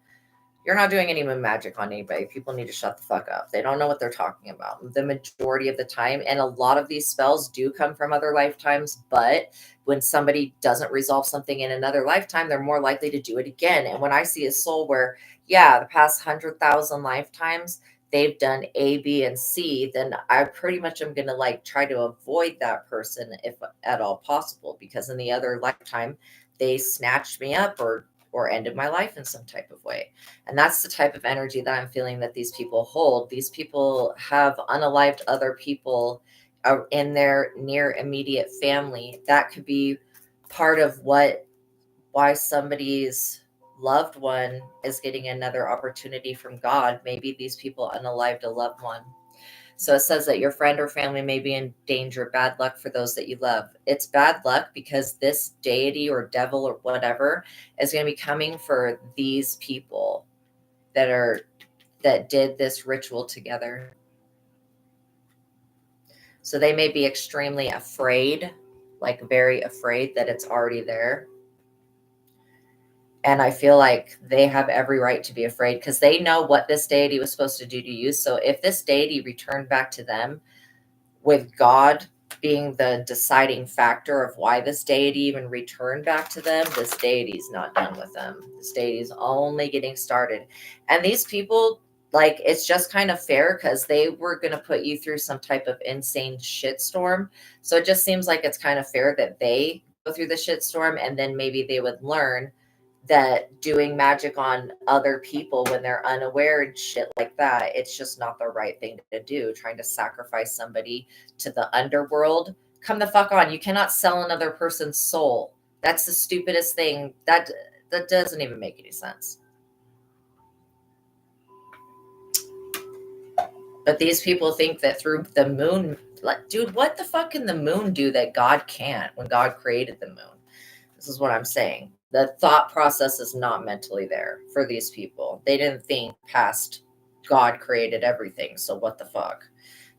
You're not doing any moon magic on anybody. People need to shut the fuck up. They don't know what they're talking about the majority of the time. And a lot of these spells do come from other lifetimes. But when somebody doesn't resolve something in another lifetime, they're more likely to do it again. And when I see a soul where, yeah, the past 100,000 lifetimes, they've done A, B, and C, then I pretty much am going to like try to avoid that person if at all possible, because in the other lifetime, they snatched me up or ended my life in some type of way. And that's the type of energy that I'm feeling that these people hold. These people have unalived other people in their near immediate family. That could be part of why somebody's loved one is getting another opportunity from God. Maybe these people unalived a loved one. So it says that your friend or family may be in danger. Bad luck for those that you love. It's bad luck because this deity or devil or whatever is going to be coming for these people that did this ritual together. So they may be extremely afraid, like very afraid that it's already there. And I feel like they have every right to be afraid because they know what this deity was supposed to do to you. So if this deity returned back to them with God being the deciding factor of why this deity even returned back to them, this deity's not done with them. This deity's only getting started. And these people, like, it's just kind of fair because they were going to put you through some type of insane shitstorm. So it just seems like it's kind of fair that they go through the shitstorm, and then maybe they would learn that doing magic on other people when they're unaware and shit like that, it's just not the right thing to do. Trying to sacrifice somebody to the underworld. Come the fuck on. You cannot sell another person's soul. That's the stupidest thing. That doesn't even make any sense. But these people think that through the moon, like, dude, what the fuck can the moon do that God can't when God created the moon? This is what I'm saying. The thought process is not mentally there for these people. They didn't think past God created everything. So what the fuck?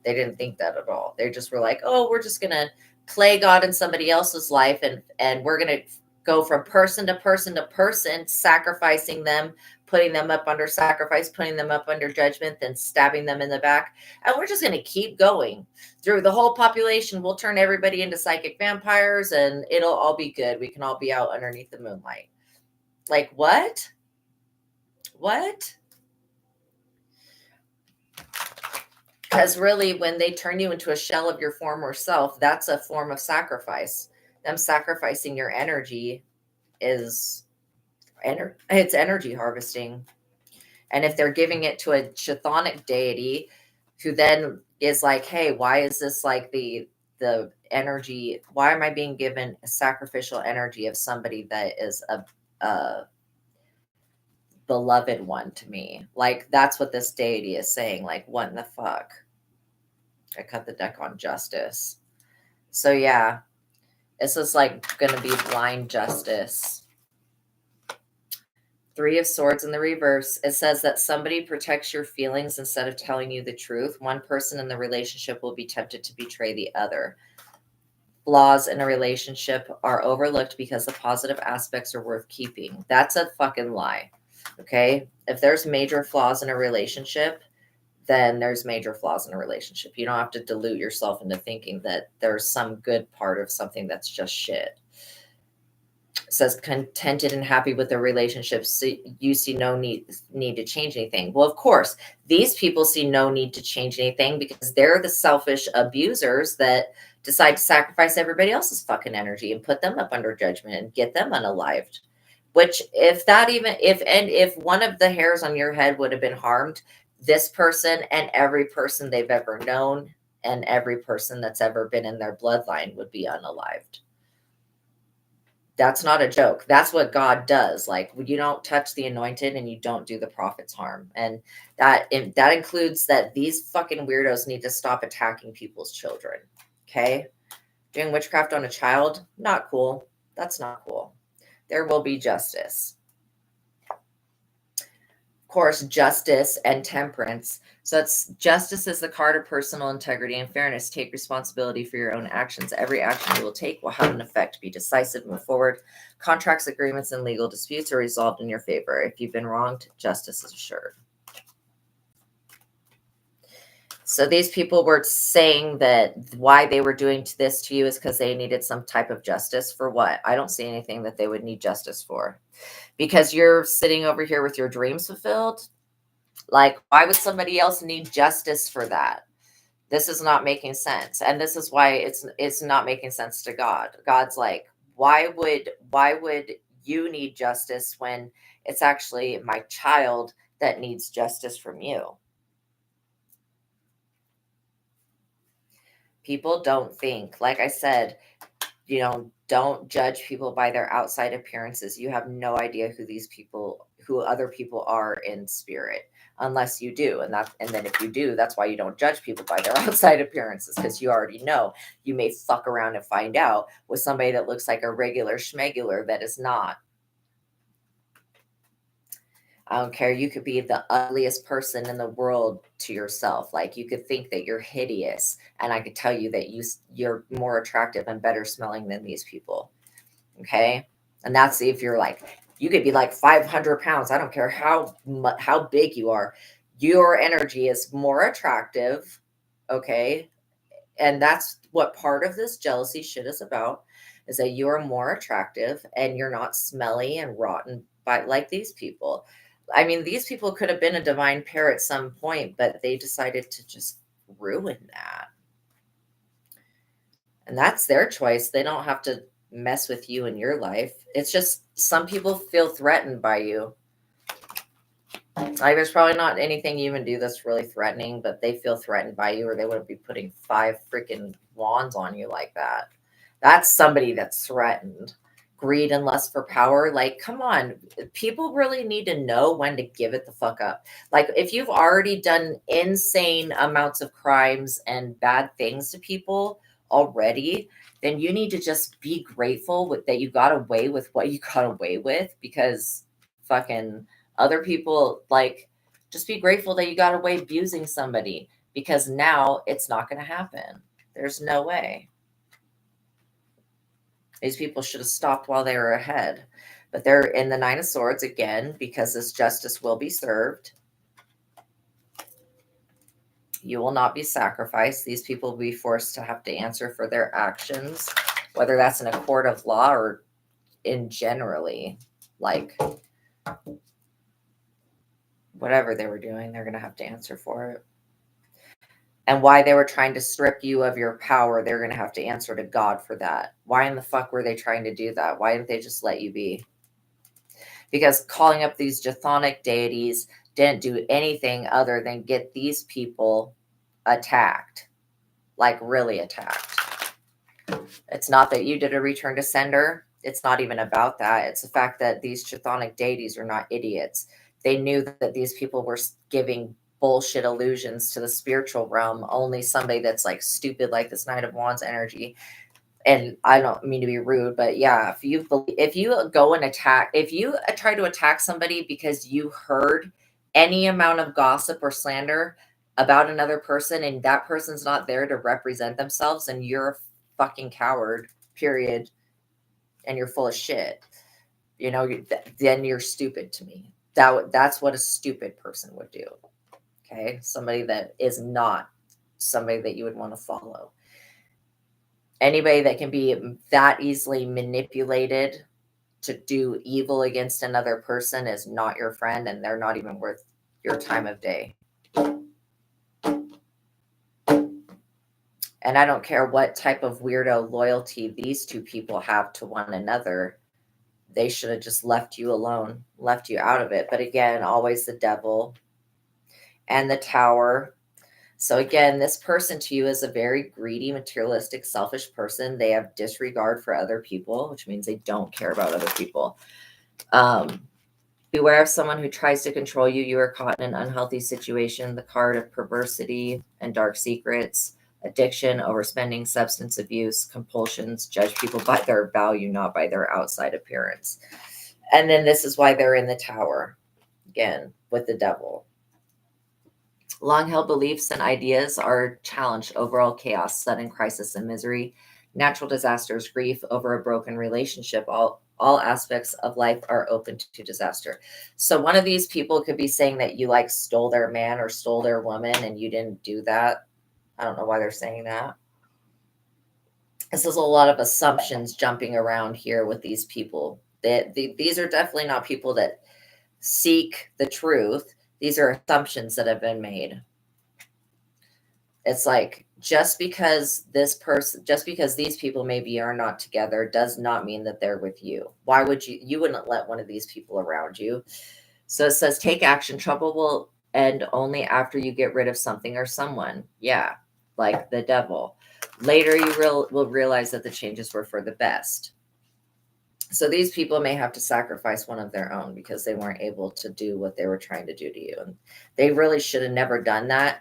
They didn't think that at all. They just were like, oh, we're just going to play God in somebody else's life. And we're going to go from person to person to person, sacrificing them, putting them up under sacrifice, putting them up under judgment, then stabbing them in the back. And we're just going to keep going through the whole population. We'll turn everybody into psychic vampires and it'll all be good. We can all be out underneath the moonlight. Like, what? What? Because really, when they turn you into a shell of your former self, that's a form of sacrifice. Them sacrificing your energy is it's energy harvesting. And if they're giving it to a chthonic deity who then is like, hey, why is this like the energy? Why am I being given a sacrificial energy of somebody that is a beloved one to me? Like, that's what this deity is saying. Like, what in the fuck? I cut the deck on justice. So yeah, this is like going to be blind justice. 3 of Swords in the reverse. It says that somebody protects your feelings instead of telling you the truth. One person in the relationship will be tempted to betray the other. Flaws in a relationship are overlooked because the positive aspects are worth keeping. That's a fucking lie. Okay? If there's major flaws in a relationship, then there's major flaws in a relationship. You don't have to dilute yourself into thinking that there's some good part of something that's just shit. It says contented and happy with their relationships. So you see no need to change anything. Well, of course, these people see no need to change anything because they're the selfish abusers that decide to sacrifice everybody else's fucking energy and put them up under judgment and get them unalived. Which, if one of the hairs on your head would have been harmed, this person and every person they've ever known and every person that's ever been in their bloodline would be unalived. That's not a joke. That's what God does. Like, you don't touch the anointed and you don't do the prophets harm. And that includes that these fucking weirdos need to stop attacking people's children. Okay? Doing witchcraft on a child, not cool. That's not cool. There will be justice. Of course, justice and temperance. So it's justice is the card of personal integrity and fairness. Take responsibility for your own actions. Every action you will take will have an effect. Be decisive, move forward. Contracts, agreements, and legal disputes are resolved in your favor. If you've been wronged, justice is assured. So these people were saying that why they were doing this to you is because they needed some type of justice. For what? I don't see anything that they would need justice for. Because you're sitting over here with your dreams fulfilled. Like, why would somebody else need justice for that? This is not making sense. And this is why it's not making sense to God. God's like, why would you need justice when it's actually my child that needs justice from you? People don't think, like I said, don't judge people by their outside appearances. You have no idea who other people are in spirit, unless you do. And then if you do, that's why you don't judge people by their outside appearances, because you already know. You may fuck around and find out with somebody that looks like a regular schmegular that is not. I don't care. You could be the ugliest person in the world to yourself. Like, you could think that you're hideous, and I could tell you that you're more attractive and better smelling than these people. Okay, and that's if you're like, you could be like 500 pounds. I don't care how big you are. Your energy is more attractive. Okay, And that's what part of this jealousy shit is about, is that you're more attractive and you're not smelly and rotten by like these people. I mean, these people could have been a divine pair at some point, but they decided to just ruin that. And that's their choice. They don't have to mess with you in your life. It's just some people feel threatened by you. Like, there's probably not anything you even do that's really threatening, but they feel threatened by you, or they wouldn't be putting 5 freaking wands on you like that. That's somebody that's threatened. Greed and lust for power. Like, come on. People really need to know when to give it the fuck up. Like, if you've already done insane amounts of crimes and bad things to people already, then you need to just be grateful that you got away with what you got away with, because fucking other people, like, just be grateful that you got away abusing somebody, because now it's not going to happen. There's no way. These people should have stopped while they were ahead. But they're in the Nine of Swords again, because this justice will be served. You will not be sacrificed. These people will be forced to have to answer for their actions, whether that's in a court of law or in generally, like, whatever they were doing, they're going to have to answer for it. And why they were trying to strip you of your power, they're going to have to answer to God for that. Why in the fuck were they trying to do that? Why didn't they just let you be? Because calling up these chthonic deities didn't do anything other than get these people attacked. Like, really attacked. It's not that you did a return to sender. It's not even about that. It's the fact that these chthonic deities are not idiots. They knew that these people were giving bullshit illusions to the spiritual realm. Only somebody that's like stupid, like this Knight of Wands energy. And I don't mean to be rude, but yeah, if you go and attack, if you try to attack somebody because you heard any amount of gossip or slander about another person, and that person's not there to represent themselves, and you're a fucking coward, period, and you're full of shit, you know, then you're stupid to me. That's what a stupid person would do. Okay, somebody that is not somebody that you would want to follow. Anybody that can be that easily manipulated to do evil against another person is not your friend, and they're not even worth your time of day. And I don't care what type of weirdo loyalty these two people have to one another. They should have just left you alone, left you out of it. But again, always the devil and the Tower. So again, this person to you is a very greedy, materialistic, selfish person. They have disregard for other people, which means they don't care about other people. Beware of someone who tries to control you. You are caught in an unhealthy situation. The card of perversity and dark secrets, addiction, overspending, substance abuse, compulsions. Judge people by their value, not by their outside appearance. And then this is why they're in the Tower, again, with the devil. Long-held beliefs and ideas are challenged. Overall chaos, sudden crisis and misery, natural disasters, grief over a broken relationship. All aspects of life are open to disaster. So one of these people could be saying that you like stole their man or stole their woman, and you didn't do that. I don't know why they're saying that. This is a lot of assumptions jumping around here with these people. These are definitely not people that seek the truth. These are assumptions that have been made. It's like, just because these people maybe are not together does not mean that they're with you. Why would you wouldn't let one of these people around you. So it says, take action. Trouble will end only after you get rid of something or someone. Yeah, like the devil. Later, you will realize that the changes were for the best. So these people may have to sacrifice one of their own because they weren't able to do what they were trying to do to you. And they really should have never done that.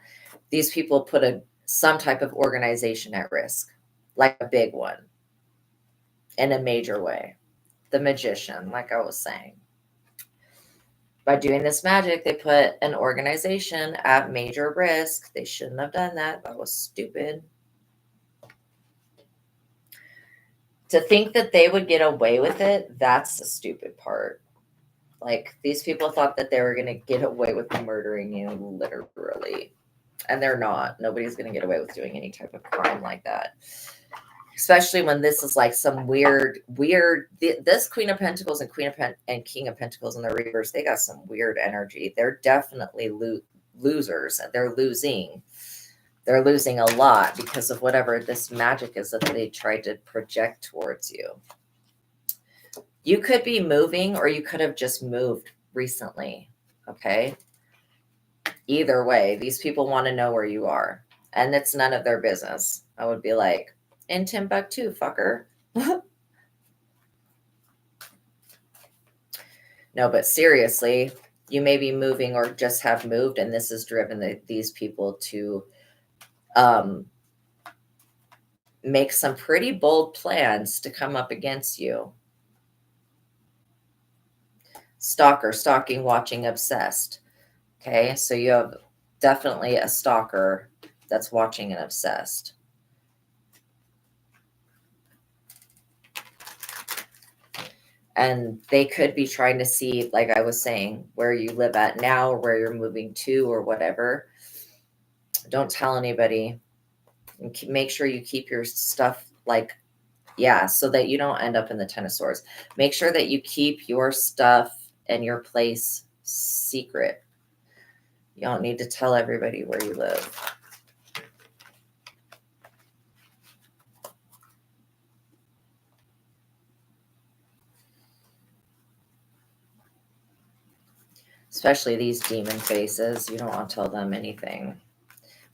These people put some type of organization at risk, like a big one, in a major way. The Magician, like I was saying. By doing this magic, they put an organization at major risk. They shouldn't have done that. That was stupid. To think that they would get away with it, that's the stupid part. Like, these people thought that they were going to get away with murdering you, literally. And they're not. Nobody's going to get away with doing any type of crime like that. Especially when this is like some weird, this Queen of Pentacles and and King of Pentacles in the reverse, they got some weird energy. They're definitely losers. They're losing. They're losing a lot because of whatever this magic is that they tried to project towards you. You could be moving, or you could have just moved recently. Okay. Either way, these people want to know where you are, and it's none of their business. I would be like, in Timbuktu, fucker. No, but seriously, you may be moving or just have moved, and this has driven these people to make some pretty bold plans to come up against you. Stalker, stalking, watching, obsessed. Okay, so you have definitely a stalker that's watching and obsessed. And they could be trying to see, like I was saying, where you live at now or where you're moving to or whatever. Don't tell anybody. And make sure you keep your stuff like, yeah, so that you don't end up in the Ten of Swords. Make sure that you keep your stuff and your place secret. You don't need to tell everybody where you live. Especially these demon faces. You don't want to tell them anything.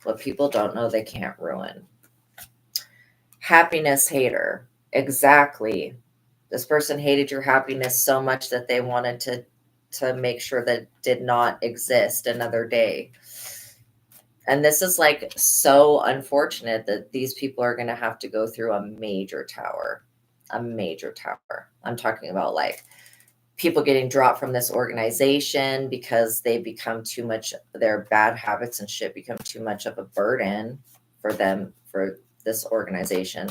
What people don't know, they can't ruin. Happiness hater. Exactly. This person hated your happiness so much that they wanted to make sure that it did not exist another day. And this is like so unfortunate that these people are going to have to go through a major tower. A major tower. I'm talking about like people getting dropped from this organization because they become too much, their bad habits and shit become too much of a burden for them, for this organization.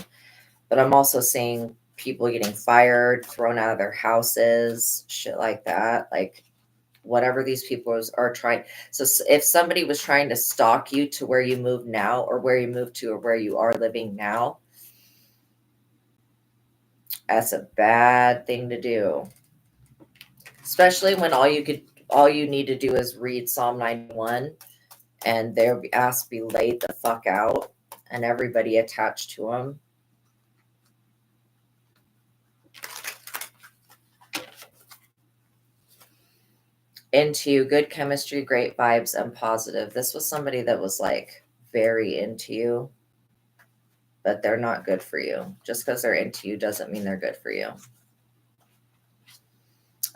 But I'm also seeing people getting fired, thrown out of their houses, shit like that. Like whatever these people are trying. So if somebody was trying to stalk you to where you move now, or where you moved to, or where you are living now, that's a bad thing to do. Especially when all you need to do is read Psalm 91 and their ass be laid the fuck out and everybody attached to them. Into good chemistry, great vibes, and positive. This was somebody that was like very into you, but they're not good for you. Just because they're into you doesn't mean they're good for you.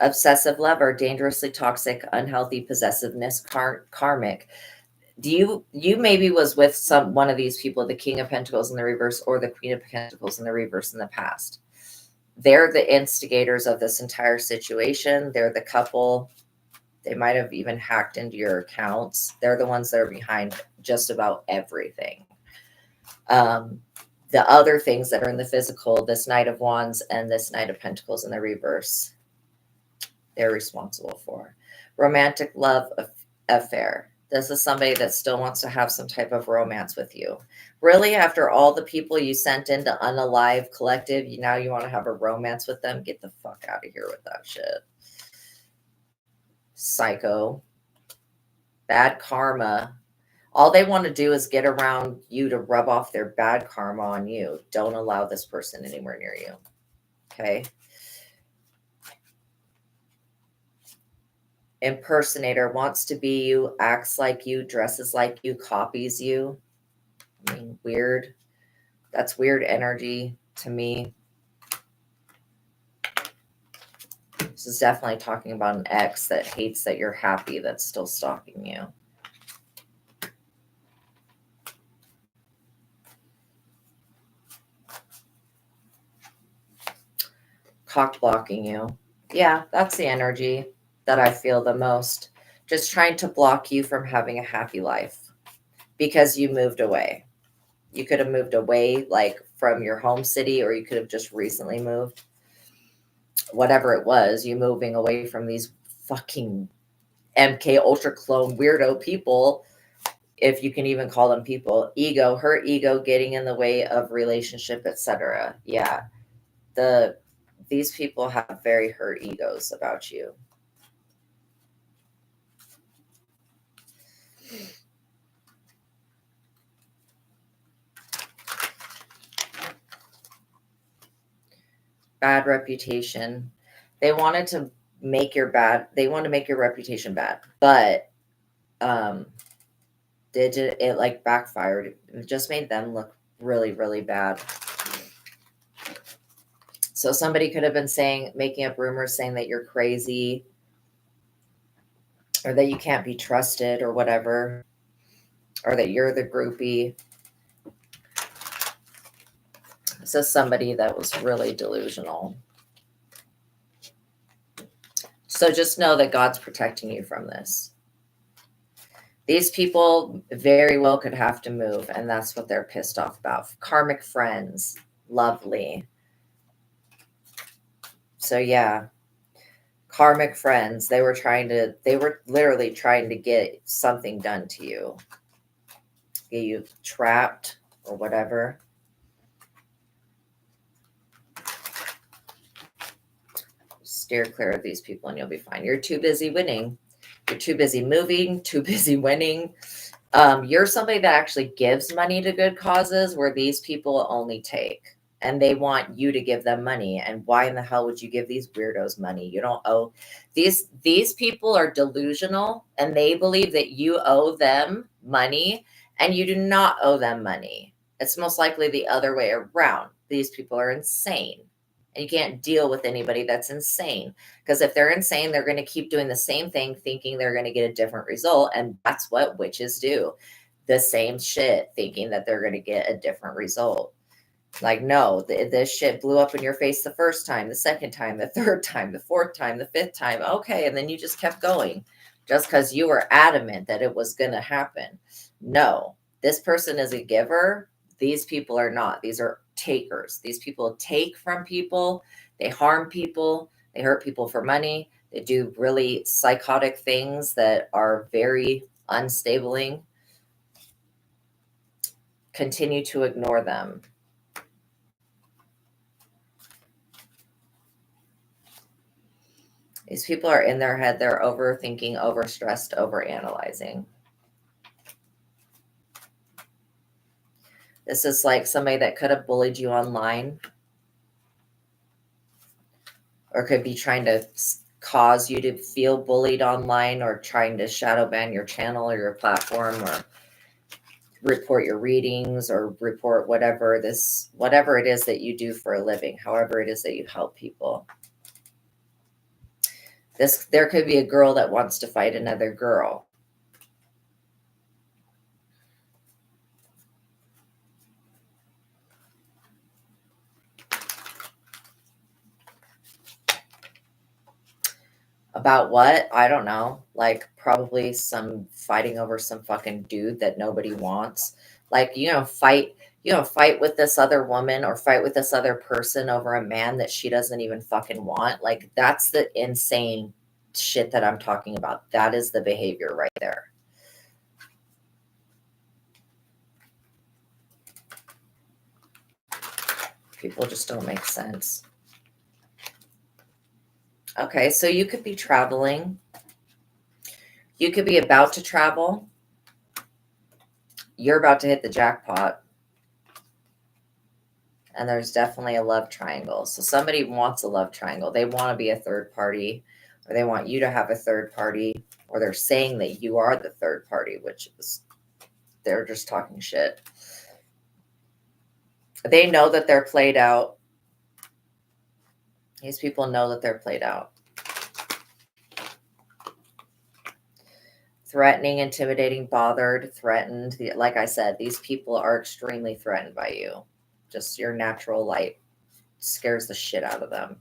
Obsessive lover, dangerously toxic, unhealthy possessiveness, karmic. You maybe was with one of these people, the King of Pentacles in the reverse or the Queen of Pentacles in the reverse in the past. They're the instigators of this entire situation. They're the couple. They might have even hacked into your accounts. They're the ones that are behind just about everything. The other things that are in the physical, this Knight of Wands and this Knight of Pentacles in the reverse, they're responsible for. Romantic love affair. This is somebody that still wants to have some type of romance with you. Really, after all the people you sent into Unalive Collective, now you want to have a romance with them? Get the fuck out of here with that shit. Psycho. Bad karma. All they want to do is get around you to rub off their bad karma on you. Don't allow this person anywhere near you. Okay? Impersonator, wants to be you, acts like you, dresses like you, copies you. I mean, weird. That's weird energy to me. This is definitely talking about an ex that hates that you're happy, that's still stalking you. Cock blocking you. Yeah, that's the energy that I feel the most. Just trying to block you from having a happy life because you moved away. You could have moved away like from your home city, or you could have just recently moved. Whatever it was, you moving away from these fucking MK Ultra clone weirdo people. if you can even call them people. Ego, her ego getting in the way of relationship, etc. Yeah, these people have very hurt egos about you. Bad reputation. They wanted to make your reputation bad, but it like backfired. It just made them look really, really bad. So somebody could have been making up rumors saying that you're crazy or that you can't be trusted or whatever, or that you're the groupie. So somebody that was really delusional. So just know that God's protecting you from this. These people very well could have to move, and that's what they're pissed off about. Karmic friends. Lovely. So yeah. Karmic friends. They were literally trying to get something done to you. Get you trapped or whatever. Steer clear of these people and you'll be fine. You're too busy winning. You're too busy moving, too busy winning. You're somebody that actually gives money to good causes, where these people only take, and they want you to give them money. And why in the hell would you give these weirdos money? You don't owe these people are delusional, and they believe that you owe them money, and you do not owe them money. It's most likely the other way around. These people are insane. And you can't deal with anybody that's insane, because if they're insane, they're going to keep doing the same thing, thinking they're going to get a different result. And that's what witches do. The same shit, thinking that they're going to get a different result. Like, no, this shit blew up in your face the first time, the second time, the third time, the fourth time, the fifth time. Okay. And then you just kept going just because you were adamant that it was going to happen. No, this person is a giver. These people are not. These are takers. These people take from people. They harm people. They hurt people for money. They do really psychotic things that are very unstabling. Continue to ignore them. These people are in their head. They're overthinking, overstressed, overanalyzing. This is like somebody that could have bullied you online, or could be trying to cause you to feel bullied online, or trying to shadow ban your channel or your platform, or report your readings, or report whatever it is that you do for a living, however it is that you help people. There could be a girl that wants to fight another girl. About what? I don't know. Like, probably some fighting over some fucking dude that nobody wants. Like, fight with this other woman, or fight with this other person over a man that she doesn't even fucking want. Like, that's the insane shit that I'm talking about. That is the behavior right there. People just don't make sense. Okay, so you could be traveling. You could be about to travel. You're about to hit the jackpot. And there's definitely a love triangle. So somebody wants a love triangle. They want to be a third party, or they want you to have a third party, or they're saying that you are the third party, which is, they're just talking shit. They know that they're played out. These people know that they're played out. Threatening, intimidating, bothered, threatened. Like I said, these people are extremely threatened by you. Just your natural light scares the shit out of them.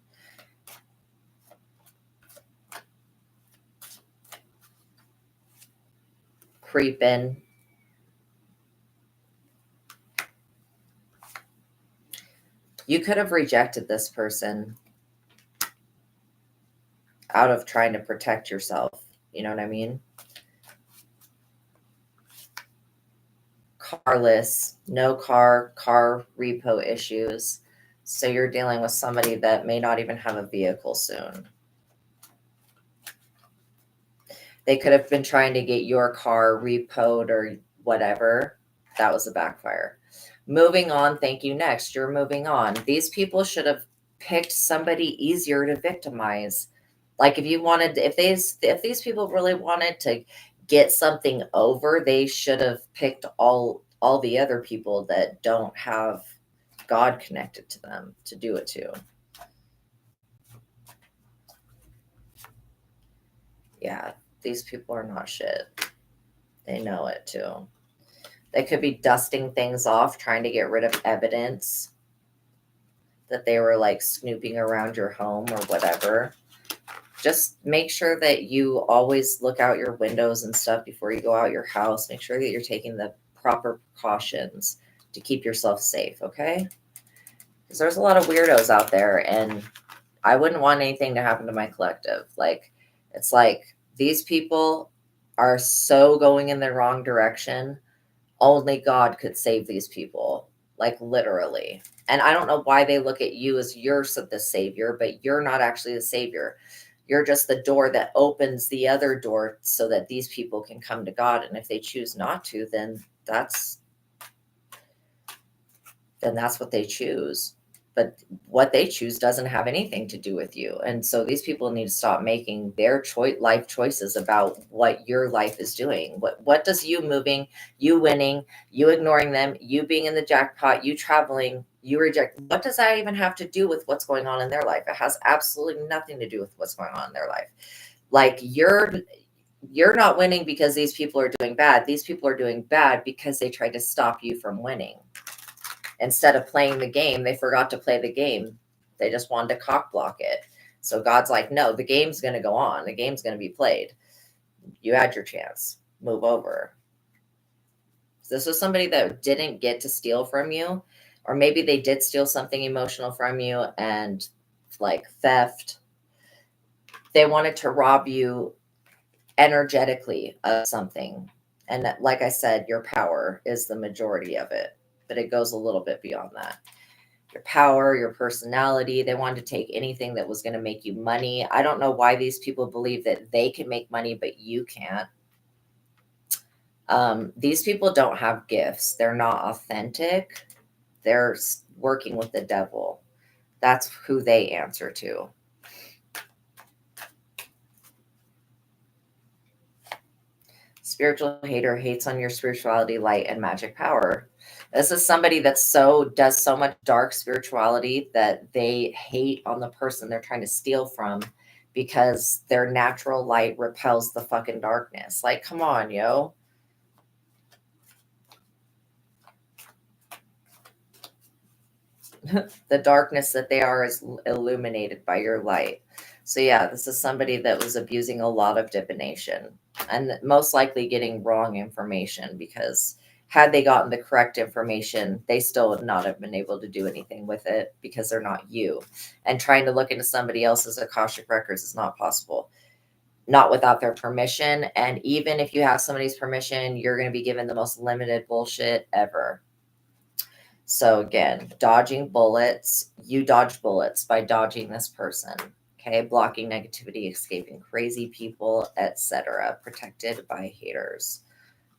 Creeping. You could have rejected this person out of trying to protect yourself. You know what I mean? carless, no car repo issues. So you're dealing with somebody that may not even have a vehicle soon. They could have been trying to get your car repoed or whatever. That was a backfire. Moving on. Thank you. Next, you're moving on. These people should have picked somebody easier to victimize. Like if these people really wanted to get something over, they should have picked all the other people that don't have God connected to them to do it to. Yeah, these people are not shit. They know it too. They could be dusting things off, trying to get rid of evidence that they were like snooping around your home or whatever. Just make sure that you always look out your windows and stuff before you go out your house. Make sure that you're taking the proper precautions to keep yourself safe, okay? Because there's a lot of weirdos out there, and I wouldn't want anything to happen to my collective. Like, it's like these people are so going in the wrong direction. Only God could save these people, like literally. And I don't know why they look at you as you're the savior, but you're not actually the savior. You're just the door that opens the other door so that these people can come to God. And if they choose not to, then that's what they choose. But what they choose doesn't have anything to do with you. And so these people need to stop making their life choices about what your life is doing. What does you moving, you winning, you ignoring them, you being in the jackpot, you traveling, you reject, what does that even have to do with what's going on in their life? It has absolutely nothing to do with what's going on in their life. Like you're not winning because these people are doing bad. These people are doing bad because they tried to stop you from winning. Instead of playing the game, they forgot to play the game. They just wanted to cock block it. So God's like, no, the game's going to go on. The game's going to be played. You had your chance. Move over. This was somebody that didn't get to steal from you, or maybe they did steal something emotional from you and like theft. They wanted to rob you energetically of something. And like I said, your power is the majority of it, but it goes a little bit beyond that. Your power, your personality. They wanted to take anything that was going to make you money. I don't know why these people believe that they can make money, but you can't. These people don't have gifts. They're not authentic. They're working with the devil. That's who they answer to. Spiritual hater hates on your spirituality, light, and magic power. This is somebody that does so much dark spirituality that they hate on the person they're trying to steal from because their natural light repels the fucking darkness. Like, come on, yo. The darkness that they are is illuminated by your light. So yeah, this is somebody that was abusing a lot of divination and most likely getting wrong information, because had they gotten the correct information, they still would not have been able to do anything with it because they're not you. And trying to look into somebody else's Akashic records is not possible, not without their permission. And even if you have somebody's permission, you're going to be given the most limited bullshit ever. So again, dodging bullets. You dodge bullets by dodging this person. Okay, blocking negativity, escaping crazy people, etc. Protected by haters.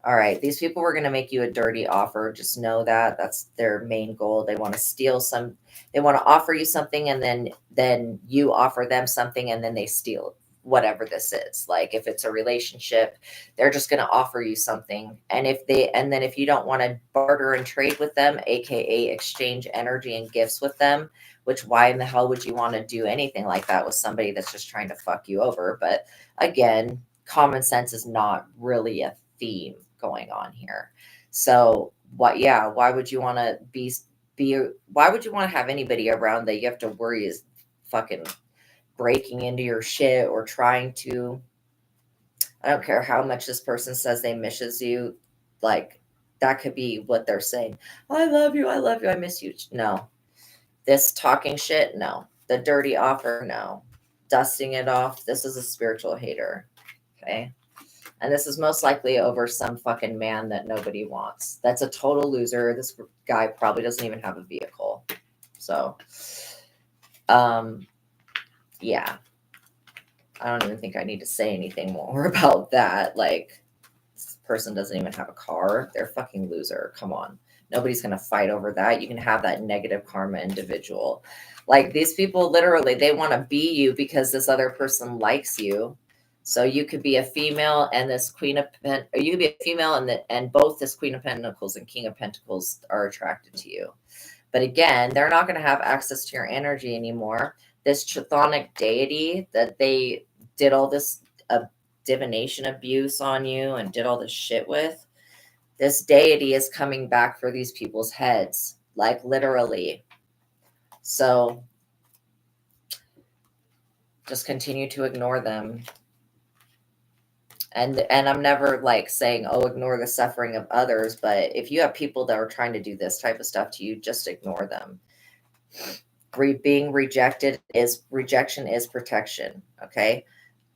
All right, these people were going to make you a dirty offer. Just know that that's their main goal. They want to steal some. They want to offer you something, and then you offer them something, and then they steal whatever this is. Like if it's a relationship, they're just going to offer you something, and then if you don't want to barter and trade with them, aka exchange energy and gifts with them, which why in the hell would you want to do anything like that with somebody that's just trying to fuck you over? But again, common sense is not really a theme going on here. So why would you want to why would you want to have anybody around that you have to worry is fucking breaking into your shit or trying to? I don't care how much this person says they misses you. Like, that could be what they're saying. I love you, I miss you. No. This talking shit, no. The dirty offer, no. Dusting it off, this is a spiritual hater. Okay. And this is most likely over some fucking man that nobody wants. That's a total loser. This guy probably doesn't even have a vehicle. So, yeah. I don't even think I need to say anything more about that. Like, this person doesn't even have a car. They're a fucking loser. Come on. Nobody's going to fight over that. You can have that negative karma individual. Like, these people literally, they want to be you because this other person likes you. So you could be a female and this Queen of Pentacles, or you could be a female and both this Queen of Pentacles and King of Pentacles are attracted to you. But again, they're not going to have access to your energy anymore. This chthonic deity that they did all this divination abuse on you and did all this shit with, this deity is coming back for these people's heads, like literally. So just continue to ignore them. And I'm never like saying, oh, ignore the suffering of others. But if you have people that are trying to do this type of stuff to you, just ignore them. Being rejected is rejection is protection. Okay.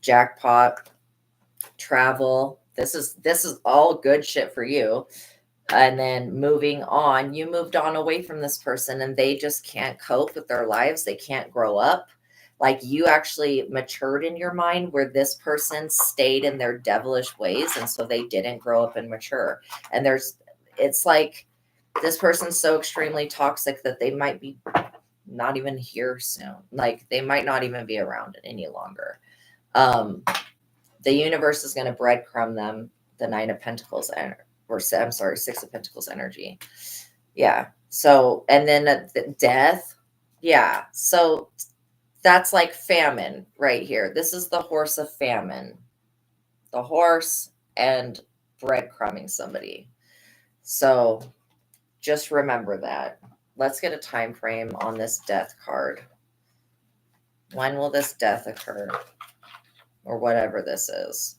Jackpot, travel. This is all good shit for you. And then moving on, you moved on away from this person and they just can't cope with their lives. They can't grow up. Like, you actually matured in your mind where this person stayed in their devilish ways. And so they didn't grow up and mature. And it's like this person's so extremely toxic that they might be not even here soon. Like, they might not even be around any longer. The universe is going to breadcrumb them the Nine of Pentacles, Six of Pentacles energy. Yeah. So, and then the death. Yeah. So that's like famine right here. This is the horse of famine. The horse and breadcrumbing somebody. So just remember that. Let's get a time frame on this death card. When will this death occur? Or whatever this is.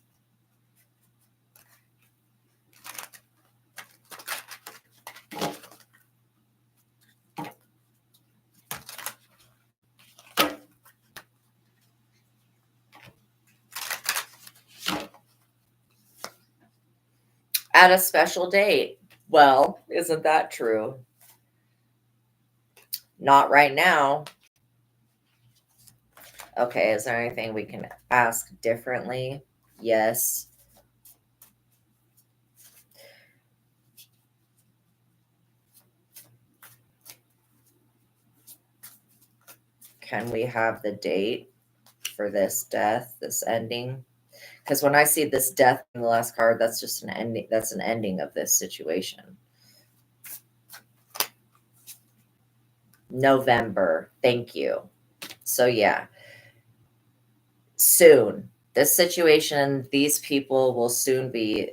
At a special date. Well, isn't that true? Not right now. Okay, is there anything we can ask differently? Yes. Can we have the date for this death, this ending? Because when I see this death in the last card, that's just an ending. That's an ending of this situation. November. Thank you. So yeah, soon. This situation, these people will soon be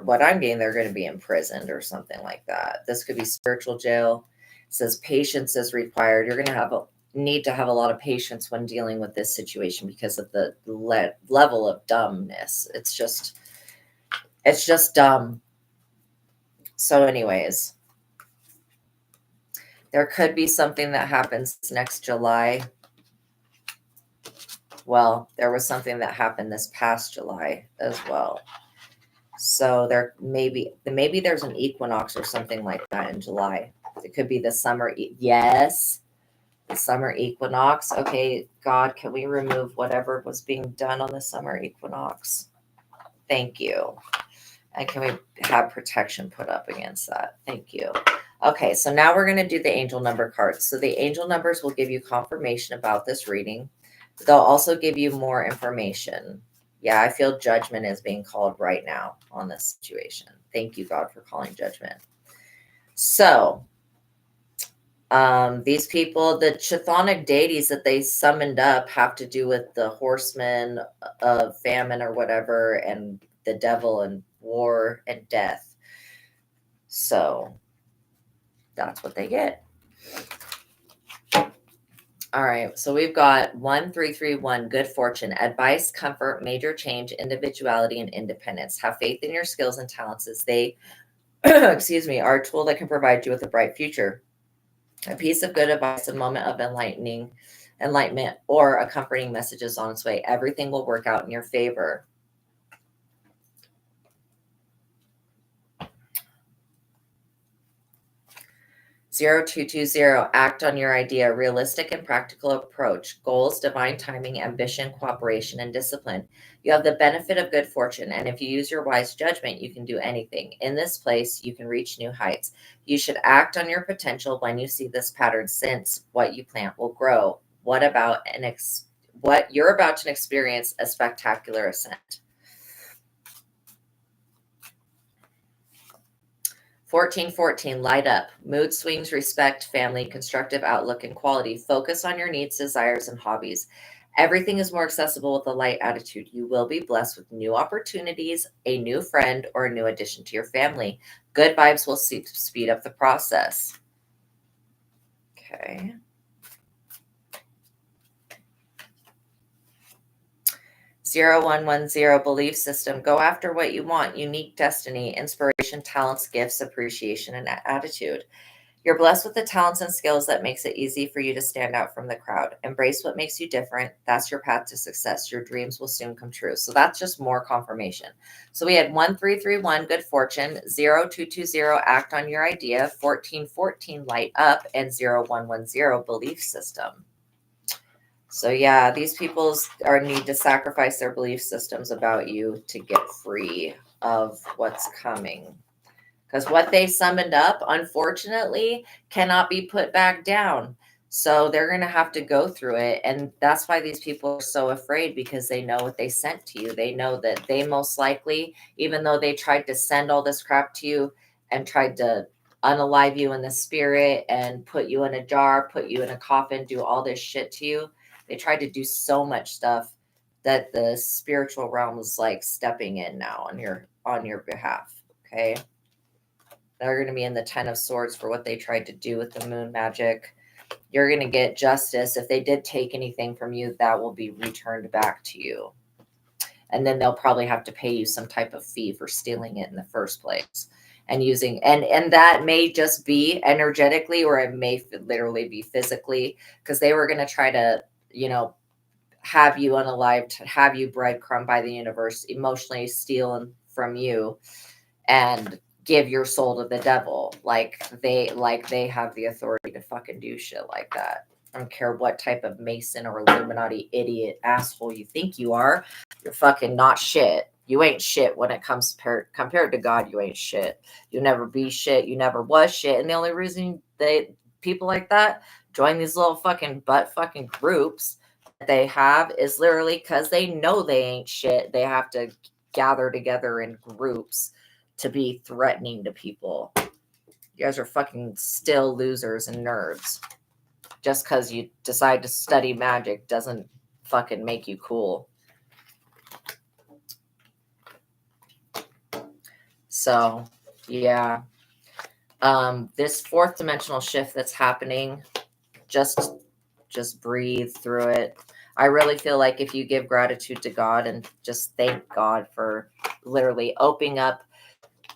what I'm getting, they're going to be imprisoned or something like that. This could be spiritual jail. It says patience is required. You're going to need to have a lot of patience when dealing with this situation because of the level of dumbness. It's just dumb. So anyways, there could be something that happens next July. Well, there was something that happened this past July as well. So there maybe there's an equinox or something like that in July. It could be the summer. Yes, the summer equinox. Okay, God, can we remove whatever was being done on the summer equinox? Thank you. And can we have protection put up against that? Thank you. Okay, so now we're going to do the angel number cards. So the angel numbers will give you confirmation about this reading. They'll also give you more information. Yeah, I feel judgment is being called right now on this situation. Thank you, God, for calling judgment. So these people, the chthonic deities that they summoned up have to do with the horsemen of famine or whatever, and the devil and war and death. So that's what they get. All right, so we've got 1331, good fortune, advice, comfort, major change, individuality, and independence. Have faith in your skills and talents as they, excuse me, are a tool that can provide you with a bright future. A piece of good advice, a moment of enlightenment, or a comforting message is on its way. Everything will work out in your favor. 0220, act on your idea, realistic and practical approach, goals, divine timing, ambition, cooperation, and discipline. You have the benefit of good fortune, and if you use your wise judgment, you can do anything. In this place, you can reach new heights. You should act on your potential when you see this pattern, since what you plant will grow. What you're about to experience a spectacular ascent. 1414, light up. Mood swings, respect, family, constructive outlook, and quality. Focus on your needs, desires, and hobbies. Everything is more accessible with a light attitude. You will be blessed with new opportunities, a new friend, or a new addition to your family. Good vibes will speed up the process. Okay. 0110, belief system. Go after what you want. Unique destiny, inspiration, talents, gifts, appreciation, and attitude. You're blessed with the talents and skills that makes it easy for you to stand out from the crowd. Embrace what makes you different. That's your path to success. Your dreams will soon come true. So that's just more confirmation. So we had 1331, good fortune, 0220, act on your idea, 1414, light up, and 0110, belief system. So yeah, these people need to sacrifice their belief systems about you to get free of what's coming. Because what they summoned up, unfortunately, cannot be put back down. So they're going to have to go through it. And that's why these people are so afraid, because they know what they sent to you. They know that they most likely, even though they tried to send all this crap to you and tried to unalive you in the spirit and put you in a jar, put you in a coffin, do all this shit to you, they tried to do so much stuff that the spiritual realm is like stepping in now on your behalf. Okay. They're going to be in the 10 of swords for what they tried to do with the moon magic. You're going to get justice. If they did take anything from you, that will be returned back to you. And then they'll probably have to pay you some type of fee for stealing it in the first place. And using, and that may just be energetically, or it may literally be physically, because they were going to try to, have you unalived, have you breadcrumb by the universe, emotionally steal from you, and give your soul to the devil. Like they have the authority to fucking do shit like that. I don't care what type of Mason or Illuminati idiot asshole you think you are. You're fucking not shit. You ain't shit when it comes compared to God. You ain't shit. You never be shit. You never was shit. And the only reason people like that join these little fucking butt fucking groups that they have is literally because they know they ain't shit. They have to gather together in groups to be threatening to people. You guys are fucking still losers and nerds. Just because you decide to study magic doesn't fucking make you cool. So, yeah. This fourth dimensional shift that's happening, just breathe through it. I really feel like if you give gratitude to God and just thank God for literally opening up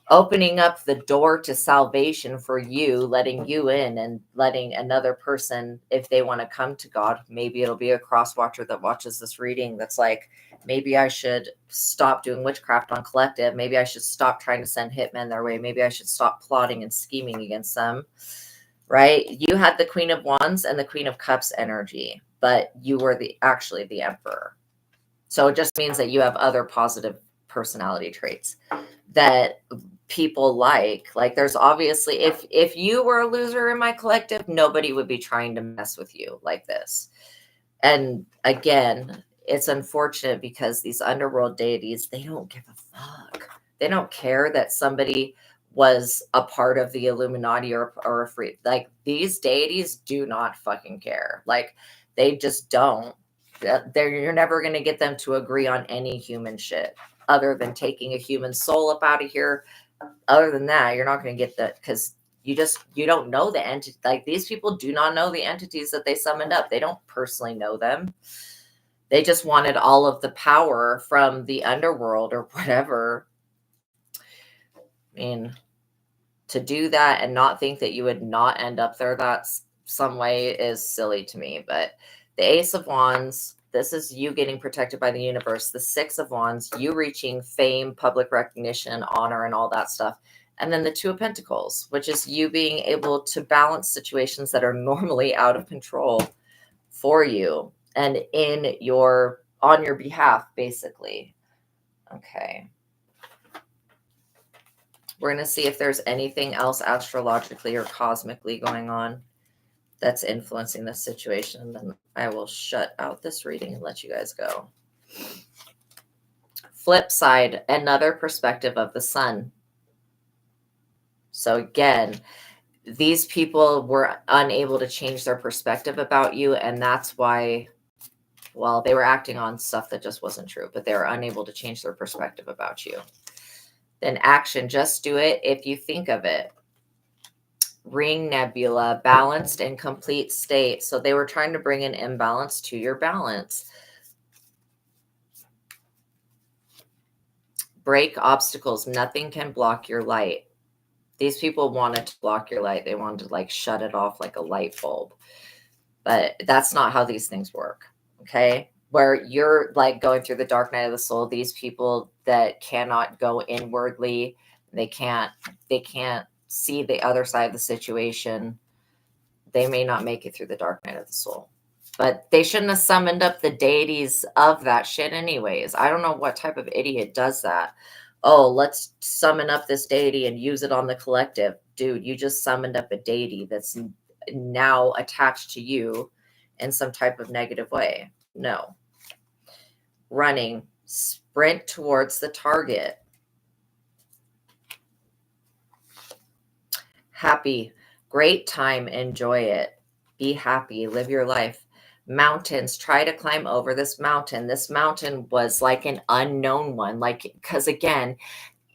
the door to salvation for you, letting you in and letting another person, if they want to come to God, maybe it'll be a cross watcher that watches this reading that's like, maybe I should stop doing witchcraft on collective. Maybe I should stop trying to send hitmen their way. Maybe I should stop plotting and scheming against them. Right? You had the Queen of Wands and the Queen of Cups energy, but you were actually the Emperor. So it just means that you have other positive personality traits that people like there's obviously, if you were a loser in my collective, nobody would be trying to mess with you like this. And again, it's unfortunate because these underworld deities, they don't give a fuck. They don't care that somebody was a part of the Illuminati or a free, like these deities do not fucking care. Like they just don't. You're never going to get them to agree on any human shit other than taking a human soul up out of here. Other than that, you're not going to get that, because you don't know the entity. Like these people do not know the entities that they summoned up. They don't personally know them. They just wanted all of the power from the underworld or whatever. I mean, to do that and not think that you would not end up there, that's some way is silly to me. But the Ace of Wands, this is you getting protected by the universe. The Six of Wands, you reaching fame, public recognition, honor, and all that stuff. And then the Two of Pentacles, which is you being able to balance situations that are normally out of control for you and on your behalf, basically. Okay. We're going to see if there's anything else astrologically or cosmically going on that's influencing this situation. Then I will shut out this reading and let you guys go. Flip side, another perspective of the sun. So again, these people were unable to change their perspective about you, and that's why, well, they were acting on stuff that just wasn't true, but they were unable to change their perspective about you. Then action, just do it if you think of it. Ring nebula, balanced and complete state. So they were trying to bring an imbalance to your balance. Break obstacles. Nothing can block your light. These people wanted to block your light. They wanted to like shut it off like a light bulb. But that's not how these things work. Okay. Where you're like going through the dark night of the soul, these people that cannot go inwardly, they can't see the other side of the situation. They may not make it through the dark night of the soul. But they shouldn't have summoned up the deities of that shit anyways. I don't know what type of idiot does that. Oh, let's summon up this deity and use it on the collective. Dude, you just summoned up a deity that's now attached to you in some type of negative way. No. Running, sprint towards the target. Happy, great time, enjoy it. Be happy, live your life. Mountains, try to climb over this mountain. This mountain was like an unknown one, like, because again,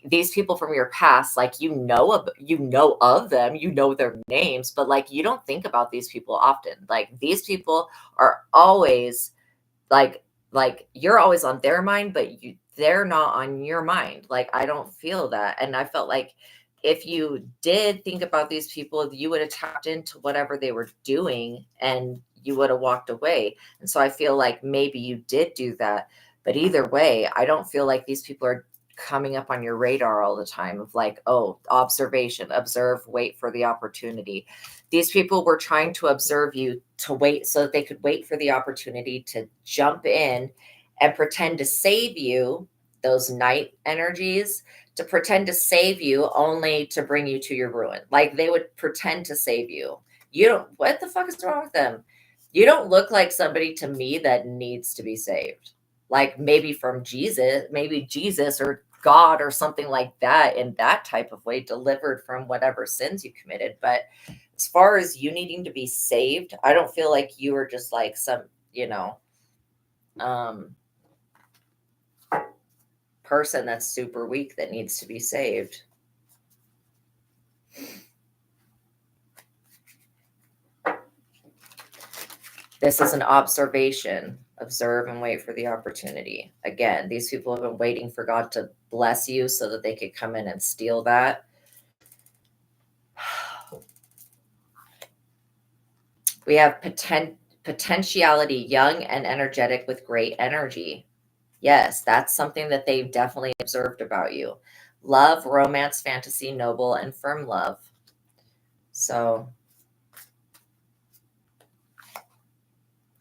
these people from your past, like you know of them, you know their names, but like you don't think about these people often. Like these people are always like you're always on their mind, but they're not on your mind. Like I don't feel that. And I felt like if you did think about these people, you would have tapped into whatever they were doing and you would have walked away. And so I feel like maybe you did do that. But either way, I don't feel like these people are coming up on your radar all the time of like, oh, observation, observe, wait for the opportunity. These people were trying to observe you to wait so that they could wait for the opportunity to jump in and pretend to save you, those night energies, to pretend to save you only to bring you to your ruin. Like they would pretend to save you. What the fuck is wrong with them? You don't look like somebody to me that needs to be saved. Like maybe from Jesus or God or something like that in that type of way, delivered from whatever sins you committed. But as far as you needing to be saved, I don't feel like you are just like some, person that's super weak that needs to be saved. This is an observation. Observe and wait for the opportunity. Again, these people have been waiting for God to bless you so that they could come in and steal that. We have potentiality, young and energetic with great energy. Yes, that's something that they've definitely observed about you. Love, romance, fantasy, noble, and firm love. So,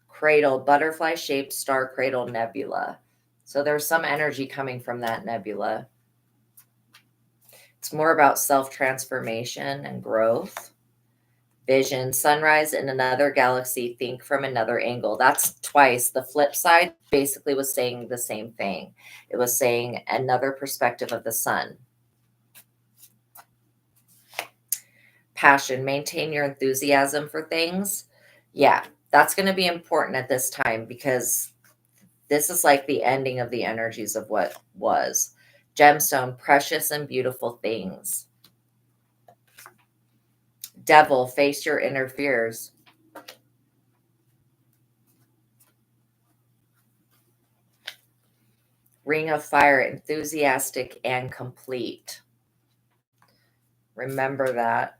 cradle, butterfly-shaped star cradle nebula. So there's some energy coming from that nebula. It's more about self-transformation and growth. Vision, sunrise in another galaxy, think from another angle. That's twice. The flip side basically was saying the same thing. It was saying another perspective of the sun. Passion, maintain your enthusiasm for things. Yeah, that's going to be important at this time because this is like the ending of the energies of what was. Gemstone, precious and beautiful things. Devil, face your inner fears. Ring of fire, enthusiastic and complete. Remember that.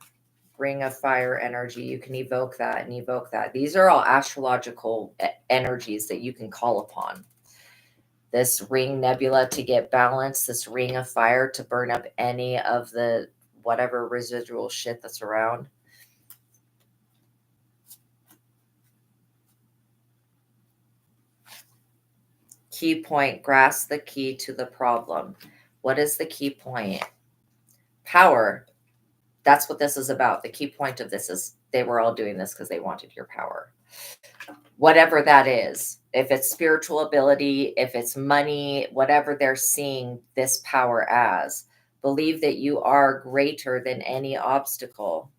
Ring of fire energy. You can evoke that and evoke that. These are all astrological energies that you can call upon. This ring nebula to get balance, this ring of fire to burn up any of the whatever residual shit that's around. Key point, grasp the key to the problem. What is the key point? Power. That's what this is about. The key point of this is they were all doing this because they wanted your power. Whatever that is, if it's spiritual ability, if it's money, whatever they're seeing this power as, believe that you are greater than any obstacle.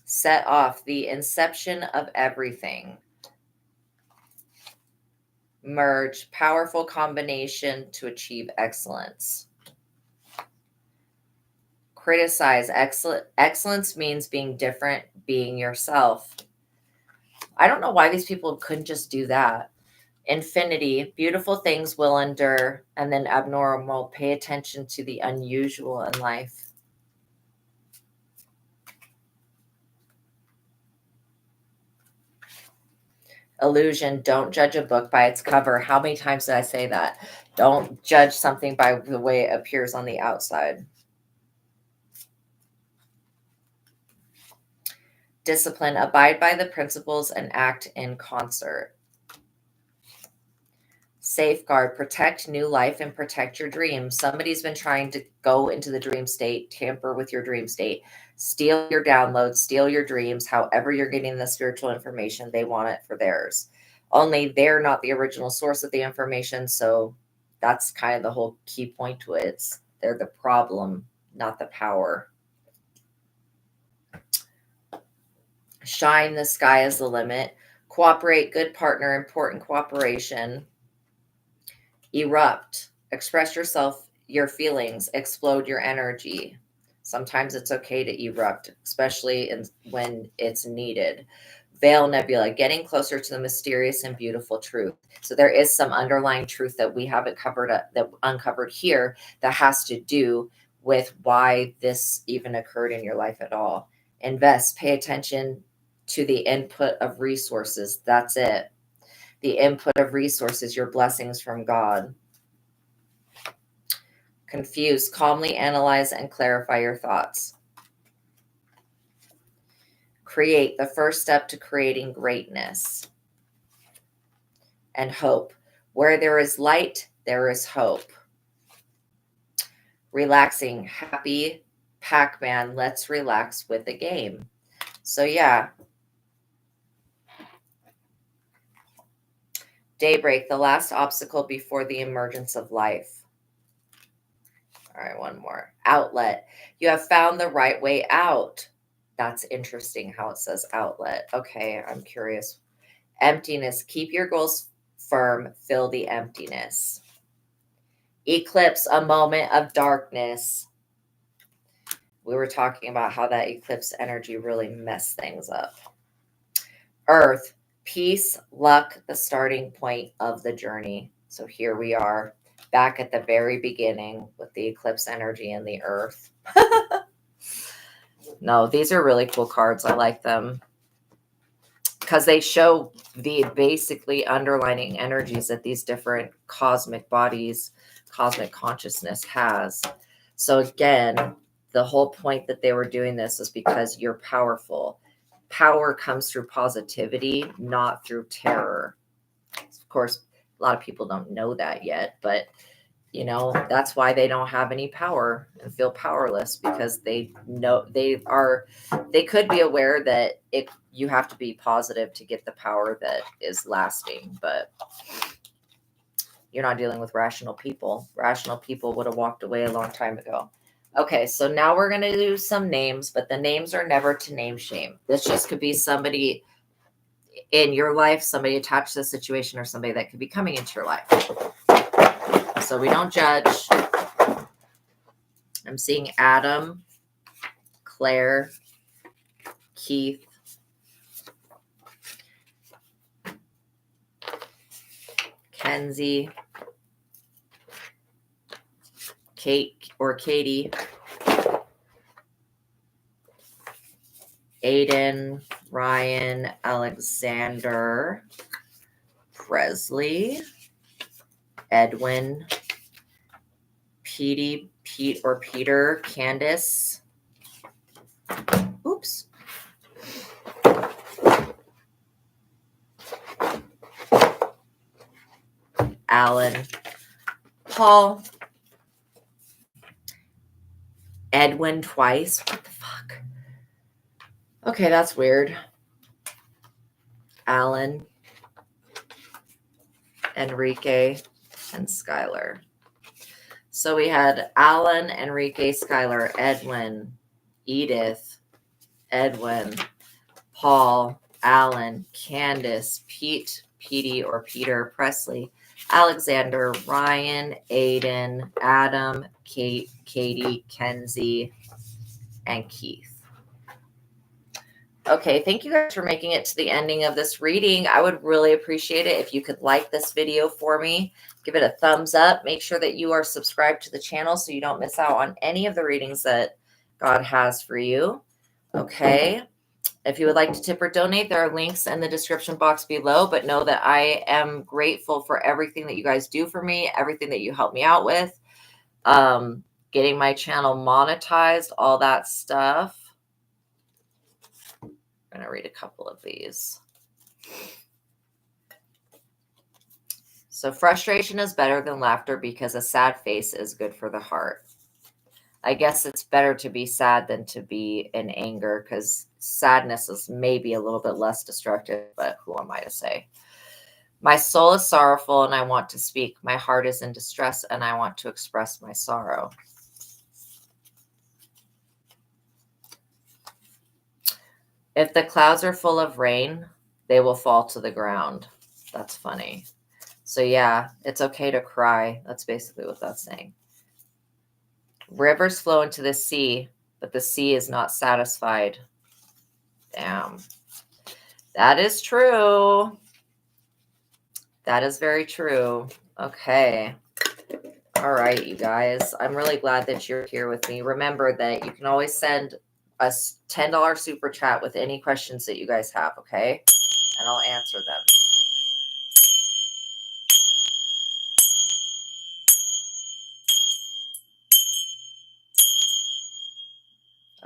Set off the inception of everything. Merge, powerful combination to achieve excellence. Criticize, excellence means being different, being yourself. I don't know why these people couldn't just do that. Infinity, beautiful things will endure, and then abnormal, pay attention to the unusual in life. Illusion, don't judge a book by its cover. How many times did I say that? Don't judge something by the way it appears on the outside. Discipline, abide by the principles and act in concert. Safeguard, protect new life and protect your dreams. Somebody's been trying to go into the dream state, tamper with your dream state, steal your downloads, steal your dreams. However you're getting the spiritual information, they want it for theirs. Only they're not the original source of the information, so that's kind of the whole key point to it. They're the problem, not the power. Shine, the sky is the limit. Cooperate, good partner, important cooperation. Erupt, express yourself, your feelings, explode your energy. Sometimes it's okay to erupt, especially when it's needed. Veil nebula, getting closer to the mysterious and beautiful truth. So there is some underlying truth that we haven't covered up, that uncovered here, that has to do with why this even occurred in your life at all. Invest, pay attention to the input of resources. That's it. The input of resources, your blessings from God. Confuse, calmly analyze and clarify your thoughts. Create, the first step to creating greatness. And hope, where there is light, there is hope. Relaxing, happy Pac-Man, let's relax with the game. So yeah. Daybreak, the last obstacle before the emergence of life. All right, one more. Outlet, you have found the right way out. That's interesting how it says outlet. Okay, I'm curious. Emptiness, keep your goals firm, fill the emptiness. Eclipse, a moment of darkness. We were talking about how that eclipse energy really messed things up. Earth, peace, luck, the starting point of the journey. So here we are back at the very beginning with the eclipse energy and the earth. No, these are really cool cards. I like them because they show the basically underlining energies that these different cosmic bodies, cosmic consciousness has. So again, the whole point that they were doing this is because you're powerful. Power comes through positivity, not through terror. Of course, a lot of people don't know that yet, but you know, that's why they don't have any power and feel powerless, because they know they could be aware that you have to be positive to get the power that is lasting, but you're not dealing with rational people. Rational people would have walked away a long time ago. Okay, so now we're going to do some names, but the names are never to name shame. This just could be somebody in your life, somebody attached to the situation, or somebody that could be coming into your life. So we don't judge. I'm seeing Adam, Claire, Keith, Kenzie, Kate or Katie, Aiden, Ryan, Alexander, Presley, Edwin, Petey, Pete or Peter, Candace. Oops. Alan, Paul, Edwin twice. What the fuck? Okay, that's weird. Alan, Enrique, and Skylar. So we had Alan, Enrique, Skylar, Edwin, Edith, Edwin, Paul, Alan, Candace, Pete, Petey or Peter, Presley, Alexander, Ryan, Aiden, Adam, Kate, Katie, Kenzie, and Keith. Okay, thank you guys for making it to the ending of this reading. I would really appreciate it if you could like this video for me. Give it a thumbs up. Make sure that you are subscribed to the channel so you don't miss out on any of the readings that God has for you. Okay. If you would like to tip or donate, there are links in the description box below, but know that I am grateful for everything that you guys do for me, everything that you help me out with, getting my channel monetized, all that stuff. I'm going to read a couple of these. So frustration is better than laughter because a sad face is good for the heart. I guess it's better to be sad than to be in anger because sadness is maybe a little bit less destructive, but who am I to say? My soul is sorrowful and I want to speak. My heart is in distress and I want to express my sorrow. If the clouds are full of rain, they will fall to the ground. That's funny. So yeah, it's okay to cry. That's basically what that's saying. Rivers flow into the sea, but the sea is not satisfied. Damn. That is true. That is very true. Okay. All right, you guys. I'm really glad that you're here with me. Remember that you can always send a $10 super chat with any questions that you guys have, okay? And I'll answer them.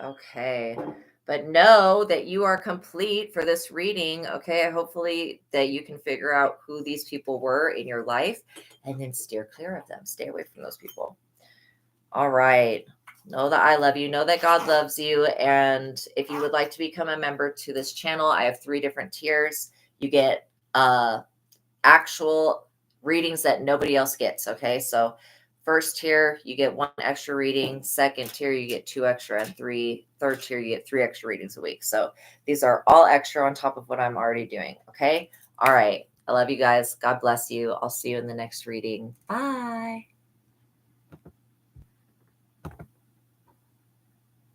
Okay. But know that you are complete for this reading, okay? Hopefully that you can figure out who these people were in your life and then steer clear of them. Stay away from those people. All right. Know that I love you. Know that God loves you. And if you would like to become a member to this channel, I have 3 different tiers. You get actual readings that nobody else gets, okay? So first tier, you get 1 extra reading. Second tier, you get 2 extra. And third tier, you get 3 extra readings a week. So these are all extra on top of what I'm already doing, okay? All right. I love you guys. God bless you. I'll see you in the next reading. Bye.